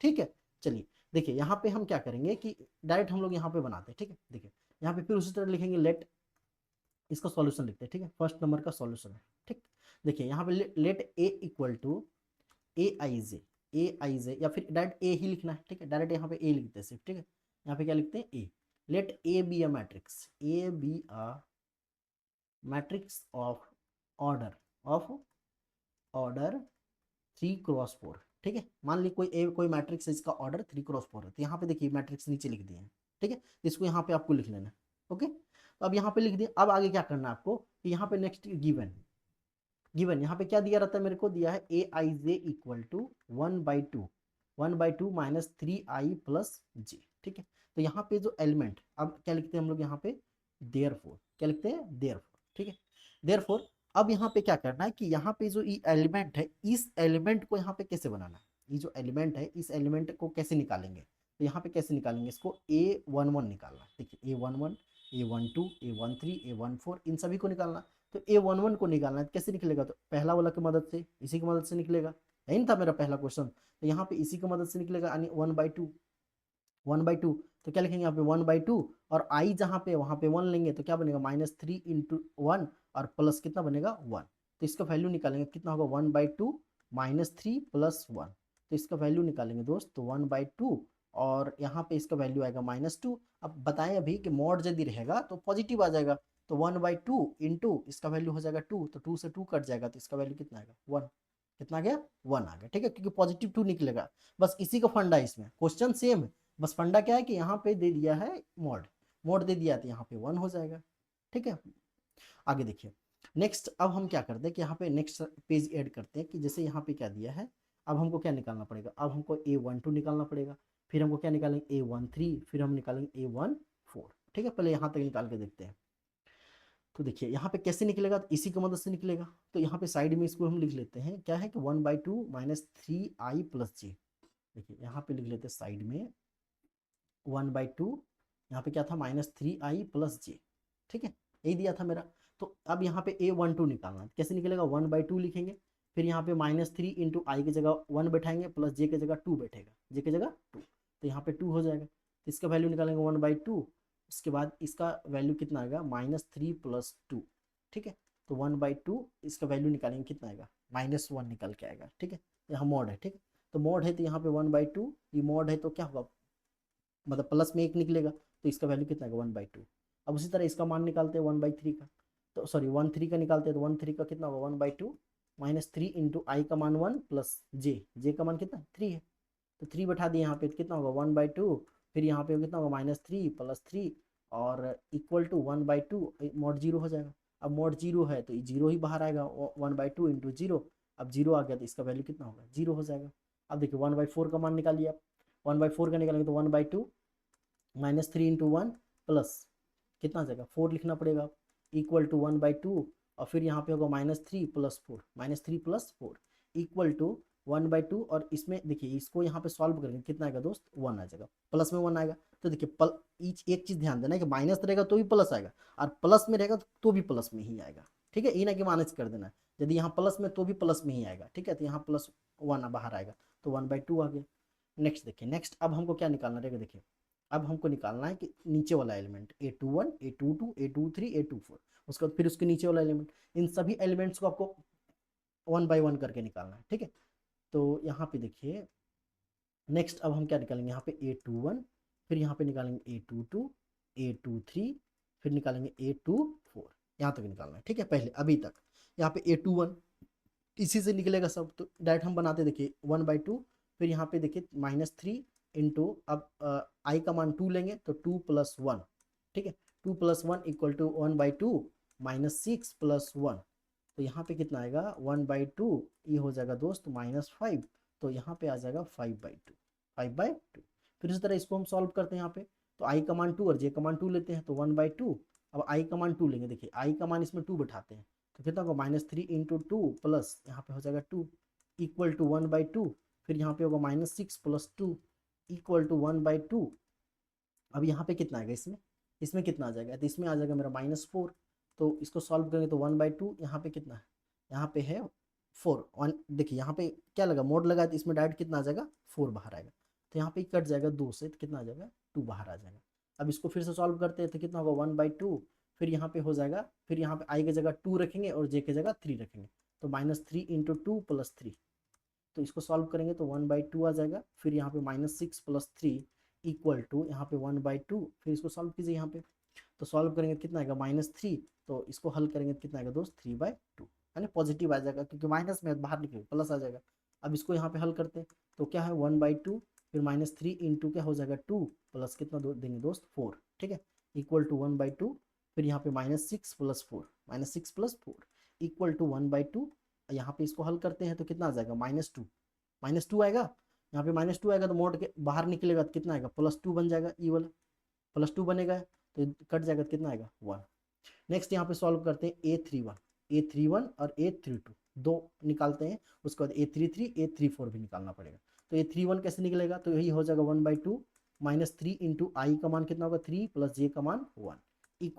Speaker 1: ठीक है। चलिए देखिए यहाँ पे हम क्या करेंगे कि डायरेक्ट हम लोग यहाँ पे बनाते हैं, ठीक है। देखिए यहाँ पे फिर उसी तरह लिखेंगे, लेट, इसका सॉल्यूशन लिखते हैं, ठीक है, फर्स्ट नंबर का सॉल्यूशन है, ठीक। देखिए यहाँ पे late A equal to A I जे, या फिर डायरेक्ट ए ही लिखना है, ठीक है, डायरेक्ट यहाँ पे ए लिखते हैं सिर्फ, ठीक है। यहाँ पे क्या लिखते हैं, A. Let A B a matrix, A B a matrix of order 3x4, ठीक है। मान ली कोई मैट्रिक्स है, इसका ऑर्डर 3x4 है, तो यहाँ पे देखिए मैट्रिक्स नीचे लिख दिए हैं, ठीक है। इसको यहाँ पे आपको लिख लेना है, ओके। तो अब यहाँ पे लिख दिए, अब आगे क्या करना है आपको कि यहाँ पे नेक्स्ट गिवन यहाँ पे क्या दिया रहता है, मेरे को दिया है A i j equal to 1/2 minus 3i plus J, ठीक है। तो यहाँ पे जो एलिमेंट, अब क्या लिखते हैं हम लोग यहाँ पे, देयरफॉर, क्या लिखते हैं, देयरफॉर, ठीक है। देयरफॉर अब यहाँ पे क्या करना है कि यहाँ पे जो ये एलिमेंट है, इस एलिमेंट को यहाँ पे कैसे बनाना है, ये जो एलिमेंट है इस एलिमेंट को कैसे निकालेंगे, तो यहाँ पे कैसे निकालेंगे, इसको A11 निकालना, देखिए A11, A12, A13, A14 इन सभी को निकालना। तो A11 को निकालना है, कैसे निकलेगा, तो पहला वाला की मदद से, इसी की मदद से निकलेगा, यही था मेरा पहला क्वेश्चन। तो यहाँ पे इसी की मदद से निकलेगा, यानी 1/2, तो क्या लिखेंगे यहाँ पे 1/2, और आई जहाँ पे वहाँ पे 1 लेंगे तो क्या बनेगा -3 इंटू 1 और प्लस कितना बनेगा 1। तो इसका वैल्यू निकालेंगे, कितना होगा 1/2 -3 + 1, तो इसका वैल्यू निकालेंगे दोस्त, तो 1/2 और यहाँ पे इसका वैल्यू आएगा -2। अब बताएं अभी कि मॉड यदि रहेगा तो पॉजिटिव आ जाएगा, तो 1/2 इंटू इसका वैल्यू हो जाएगा 2, तो 2 से 2 कट जाएगा, तो इसका वैल्यू कितना आएगा 1, कितना आ गया 1 आ गया, ठीक है, क्योंकि पॉजिटिव 2 निकलेगा। बस इसी का फंडा है, इसमें क्वेश्चन सेम है, बस फंडा क्या है कि यहाँ पे दे दिया है मोड दे दिया, तो यहाँ पे 1 हो जाएगा, ठीक है। आगे देखिए नेक्स्ट, अब हम क्या करते हैं कि यहाँ पे नेक्स्ट पेज ऐड करते हैं कि जैसे यहाँ पे क्या दिया है, अब हमको क्या निकालना पड़ेगा, अब हमको A12 निकालना पड़ेगा, फिर हमको क्या निकालेंगे A13, फिर हम निकालेंगे A14, ठीक है। पहले यहाँ तक निकाल के देखते हैं। तो देखिए यहाँ पे कैसे निकलेगा, तो इसी की मदद से निकलेगा। तो यहाँ पे साइड में इसको हम लिख लेते हैं, क्या है कि 1/2 माइनस 3i प्लस जे, देखिए यहाँ पे लिख लेते हैं साइड में 1/2, यहाँ पे क्या था -3i प्लस जे, ठीक है, यही दिया था मेरा। तो अब यहाँ पे A12 निकालना है, कैसे निकलेगा 1/2 लिखेंगे, फिर यहाँ पे -3 इंटू आई की जगह 1 बैठाएंगे, प्लस जे की जगह 2 बैठेगा, जे की जगह 2, तो यहाँ पे 2 हो जाएगा। तो इसका वैल्यू निकालेंगे 1/2, उसके बाद इसका वैल्यू कितना आएगा -3 + 2, ठीक है। तो 1/2 इसका वैल्यू निकालेंगे, कितना आएगा -1 निकल के आएगा, ठीक है। यहाँ मॉड है, ठीक है, तो मॉड है तो यहाँ पे 1/2, ये मॉड है तो क्या होगा, मतलब प्लस में 1 निकलेगा, तो इसका वैल्यू कितना है 1/2। अब उसी तरह इसका मान निकालते हैं 1/3 का, तो सॉरी 1/3 का निकालते हैं, तो 1/3 का कितना होगा 1/2 -3 इंटू आई का मान 1 प्लस जे का मान कितना 3 है, तो 3 बैठा दिए यहाँ पे, तो कितना होगा 1/2, फिर यहाँ पे कितना होगा -3 + 3 और इक्वल टू 1/2, मॉड 0 हो जाएगा। अब मॉड 0 है तो जीरो ही बाहर आएगा, 1/2 इंटू 0, अब 0 आ गया तो इसका वैल्यू कितना होगा 0 हो जाएगा। अब देखिए 1/4 का मान निकालिए आप, 1/4 का निकालेंगे तो 1/2 -3 इंटू 1 प्लस कितना आ जाएगा 4 लिखना पड़ेगा, इक्वल टू 1/2 और फिर यहाँ पे होगा -3 + 4, -3 + 4 इक्वल टू 1/2, और इसमें देखिए इसको यहाँ पे सॉल्व करेंगे, कितना आएगा दोस्त 1 आ जाएगा, प्लस में 1 आएगा। तो देखिए एक चीज ध्यान देना है कि माइनस रहेगा तो भी प्लस आएगा, और प्लस में रहेगा तो भी प्लस में ही आएगा, ठीक है, ये ना कि माइनस कर देना है। यदि यहाँ प्लस में तो भी प्लस में ही आएगा, ठीक है, तो यहाँ प्लस 1 बाहर आएगा तो 1/2 आ गया। नेक्स्ट देखिए, नेक्स्ट अब हमको क्या निकालना रहेगा, देखिए अब हमको निकालना है कि नीचे वाला element A21 A22 A23 A24, उसके बाद फिर उसके नीचे वाला एलिमेंट, इन सभी एलिमेंट्स को आपको 1 बाय 1 करके निकालना है, ठीक है। तो यहाँ पे देखिए नेक्स्ट अब हम क्या निकालेंगे, यहाँ पे A21, फिर यहाँ पे निकालेंगे A22 A23, फिर निकालेंगे A24, यहाँ तक निकालना है, ठीक है। पहले अभी तक यहाँ पे A21 इसी से निकलेगा सब, तो डायरेक्ट हम बनाते देखिए 1/2, फिर यहाँ पे देखिए -3 इंटू, अब आई का मान 2 लेंगे तो 2 + 1, ठीक है, 2 + 1 = 1/2 -6 + 1, तो यहाँ पे कितना आएगा 1/2, ये हो जाएगा दोस्त -5, तो यहाँ पे आ जाएगा 5/2। फिर इसी तरह इसको हम सॉल्व करते हैं यहाँ पे, तो आई का मान 2 और जे का मान 2 लेते हैं तो 1/2, अब आई का मान 2 लेंगे, देखिए आई का मान इसमें 2 बैठाते हैं तो कितना होगा -3 × 2 प्लस यहाँ पे हो जाएगा 2 = 1/2, फिर यहाँ पे होगा -6 + 2 = 1/2। अब यहाँ पे कितना आएगा, इसमें इसमें कितना आ जाएगा, तो इसमें आ जाएगा मेरा -4, तो इसको सॉल्व करेंगे तो 1/2, यहाँ पे कितना है, यहाँ पे है 4, 1, देखिए यहाँ पे क्या लगा, मोड लगा, तो इसमें डायरेक्ट कितना आ जाएगा 4 बाहर आएगा, तो यहाँ पे कट जाएगा 2 से, तो कितना आ जाएगा 2 बाहर आ जाएगा। अब इसको फिर से सॉल्व करते हैं तो कितना होगा 1/2, फिर यहाँ पे हो जाएगा, फिर यहाँ पे आई की जगह 2 रखेंगे और जे की जगह 3 रखेंगे, तो -3 × 2 + 3, तो इसको सॉल्व करेंगे तो 1/2 आ जाएगा, फिर यहाँ पे -6 + 3 = यहाँ पे 1/2, फिर इसको सॉल्व कीजिए यहाँ पे, तो सॉल्व करेंगे तो कितना आएगा -3, तो इसको हल करेंगे तो कितना आएगा दोस्त 3/2, है ना, पॉजिटिव आ जाएगा क्योंकि माइनस में बाहर निकलेगा प्लस आ जाएगा। अब इसको यहाँ पे हल करते हैं तो क्या है 1/2, फिर -3 इंटू क्या हो जाएगा 2 प्लस कितना देंगे दोस्त 4, ठीक है, = 1/2, फिर यहाँ पे -6 + 4 -6 + 4 = 1/2, यहाँ पे इसको हल करते हैं तो कितना आ जाएगा -2 आएगा, यहाँ पे -2 आएगा तो मोड के बाहर निकलेगा तो कितना आएगा +2 बन जाएगा, ई वाला +2 बनेगा तो कट जाएगा तो कितना आएगा 1। नेक्स्ट यहाँ पे सॉल्व करते हैं A31 और A32 दो निकालते हैं, उसके बाद A33 A34 भी निकालना पड़ेगा, तो A31 कैसे निकलेगा, तो यही हो जाएगा 1/2 -3 इंटू आई का मान कितना होगा 3 + जे का मान 1 =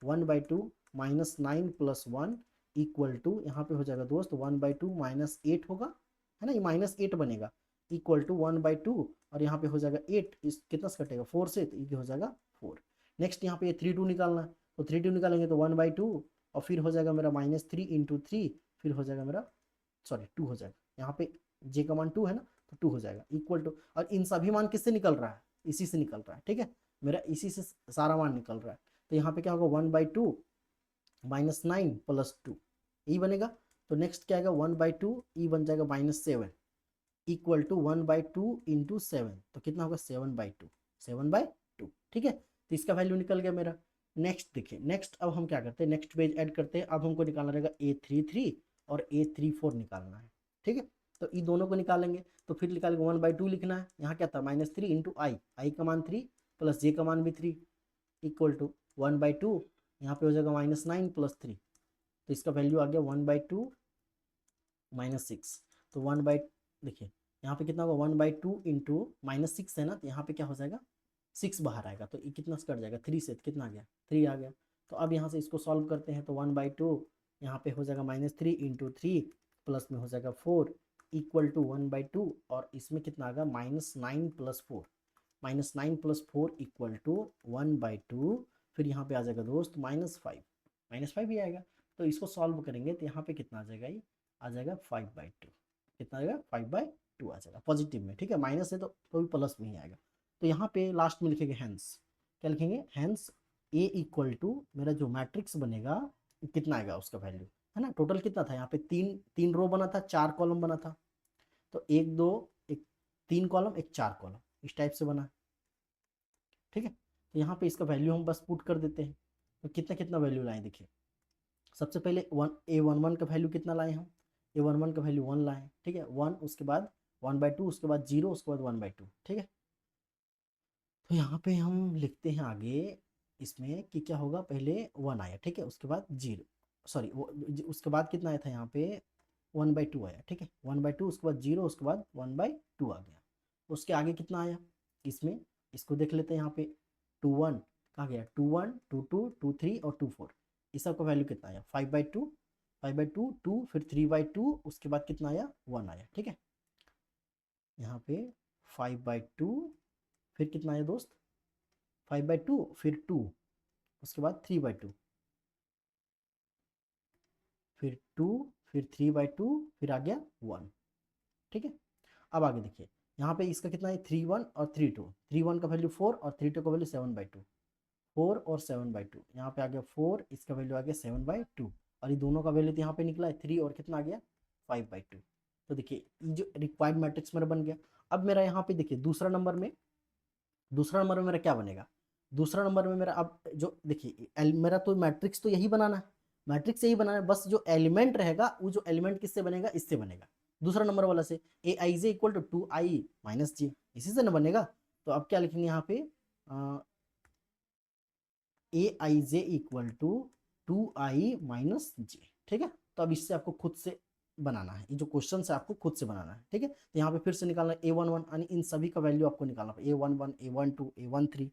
Speaker 1: 1/2 -9 + 1 = यहाँ पे हो जाएगा दोस्त 1/2 -8 होगा, है ना, ये -8 बनेगा = 1/2 और यहाँ पे हो जाएगा 8, इस कितना से कटेगा 4 से, तो ये हो जाएगा 4। नेक्स्ट यहाँ पे 32 निकालना है, तो 32 निकालेंगे तो 1/2 और फिर हो जाएगा मेरा -3 × 3, फिर हो जाएगा मेरा 2 हो जाएगा, यहाँ पे जे का मान 2 है ना, तो 2 हो जाएगा = और इन सभी मान किससे निकल रहा है, इसी से निकल रहा है, ठीक है, मेरा इसी से सारा मान निकल रहा है, तो यहाँ पे क्या होगा 1/2 -9 + 2 ई बनेगा, तो नेक्स्ट क्या आएगा 1/2 ई बन जाएगा -7 = 1/2 × 7, तो कितना होगा 7/2, ठीक है, तो इसका वैल्यू निकल गया मेरा। नेक्स्ट देखिए, नेक्स्ट अब हम क्या करते हैं, नेक्स्ट पेज ऐड करते हैं, अब हमको निकालना रहेगा A33 और A34 निकालना है, ठीक है, तो ये दोनों को निकालेंगे तो फिर निकालेंगे 1/2 लिखना है, यहाँ क्या था -3 × आई का मान 3 प्लस जे का मान भी 3 = 1/2, यहाँ पे हो जाएगा -9 + 3, तो इसका वैल्यू आ गया 1/2 -6, तो देखिए यहाँ पे कितना होगा 1/2 इंटू -6 है ना, तो यहाँ पे क्या हो जाएगा 6 बाहर आएगा, तो ये कितना से कट जाएगा 3 से, तो कितना आ गया 3 आ गया। तो अब यहाँ से इसको सॉल्व करते हैं तो 1/2 यहाँ पे हो जाएगा -3 × 3 प्लस में हो जाएगा 4 = 1/2 और इसमें कितना आ गया -9 + 4 -9 + 4 = 1/2, फिर यहाँ पे आ जाएगा दोस्त -5 भी आएगा, तो इसको सॉल्व करेंगे तो यहाँ पे कितना आ जाएगा, ये आ जाएगा 5/2, कितना आएगा 5/2 आ जाएगा पॉजिटिव में, ठीक है, माइनस है तो भी प्लस में ही आएगा। तो यहाँ पे लास्ट में लिखेंगे हैंस, क्या लिखेंगे हैंस A = मेरा जो मैट्रिक्स बनेगा कितना आएगा उसका वैल्यू, है ना, टोटल कितना था यहाँ पे 3 रो बना था 4 कॉलम बना था, तो 1 2 एक 3 कॉलम 1 4 कॉलम इस टाइप से बना, ठीक है, तो यहाँ पे इसका वैल्यू हम बस पुट कर देते हैं, तो कितना कितना वैल्यू लाए देखिए, सबसे पहले A11 का वैल्यू कितना लाए हम, A11 का वैल्यू 1 लाए, ठीक है 1, उसके बाद 1/2, उसके बाद 0, उसके बाद 1/2, ठीक है, तो यहाँ पे हम लिखते हैं आगे इसमें कि क्या होगा, पहले 1 आया, ठीक है, उसके बाद 0, सॉरी उसके बाद कितना आया था यहाँ पे 1/2 आया, ठीक है 1/2, उसके बाद 0, उसके बाद 1/2 आ गया, उसके आगे कितना आया इसमें, इसको देख लेते हैं यहाँ पे 21 कहाँ गया 21 22 23 और 24, इस सबका वैल्यू कितना आया 5/2, 5/2 2, फिर 3/2, उसके बाद कितना आया 1 आया। ठीक है, यहाँ पे 5/2, फिर कितना आया दोस्त 5/2, फिर 2, उसके बाद 3/2, फिर 2, फिर 3/2, फिर आ गया 1। ठीक है, अब आगे देखिए यहाँ पे इसका कितना है 3/1 और 3/2, 3/1 का वैल्यू 4 और 3/2 का वैल्यू 7/2, 4 और 7/2, यहाँ पे आ गया 4, इसका वैल्यू आ गया 7/2, और ये दोनों का वैल्यू तो यहाँ पे निकला है 3 और कितना आ गया 5/2। तो देखिए ये जो रिक्वायर्ड मैट्रिक्स मेरा बन गया। अब मेरा यहाँ पे देखिए दूसरा नंबर में मेरा क्या बनेगा, दूसरा नंबर में मेरा अब जो देखिए मेरा तो मैट्रिक्स तो यही बनाना है, मैट्रिक्स यही बनाना है, बस जो एलिमेंट रहेगा वो जो एलिमेंट किससे बनेगा, इससे बनेगा, दूसरा नंबर वाला से, ए I J equal to 2i minus जे, इसी से ना बनेगा। तो अब क्या लिखेंगे यहाँ पे ए I J equal to 2i minus जे। ठीक है, तो अब इससे आपको खुद से बनाना है, ये जो क्वेश्चन है आपको खुद से बनाना है। ठीक है, तो यहाँ पे फिर से निकालना है a11, यानी इन सभी का वैल्यू आपको निकालना है, a11, a12, a13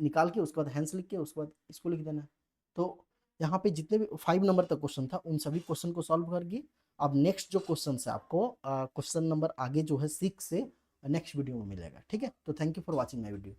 Speaker 1: निकाल के उसके बाद हैंस लिख के उसके बाद इसको लिख देना है। तो यहाँ पे जितने भी 5 नंबर तक क्वेश्चन था उन सभी क्वेश्चन को सॉल्व करके अब नेक्स्ट जो क्वेश्चन है आपको क्वेश्चन नंबर आगे जो है 6 से नेक्स्ट वीडियो में मिलेगा। ठीक है, तो thank you for watching my video.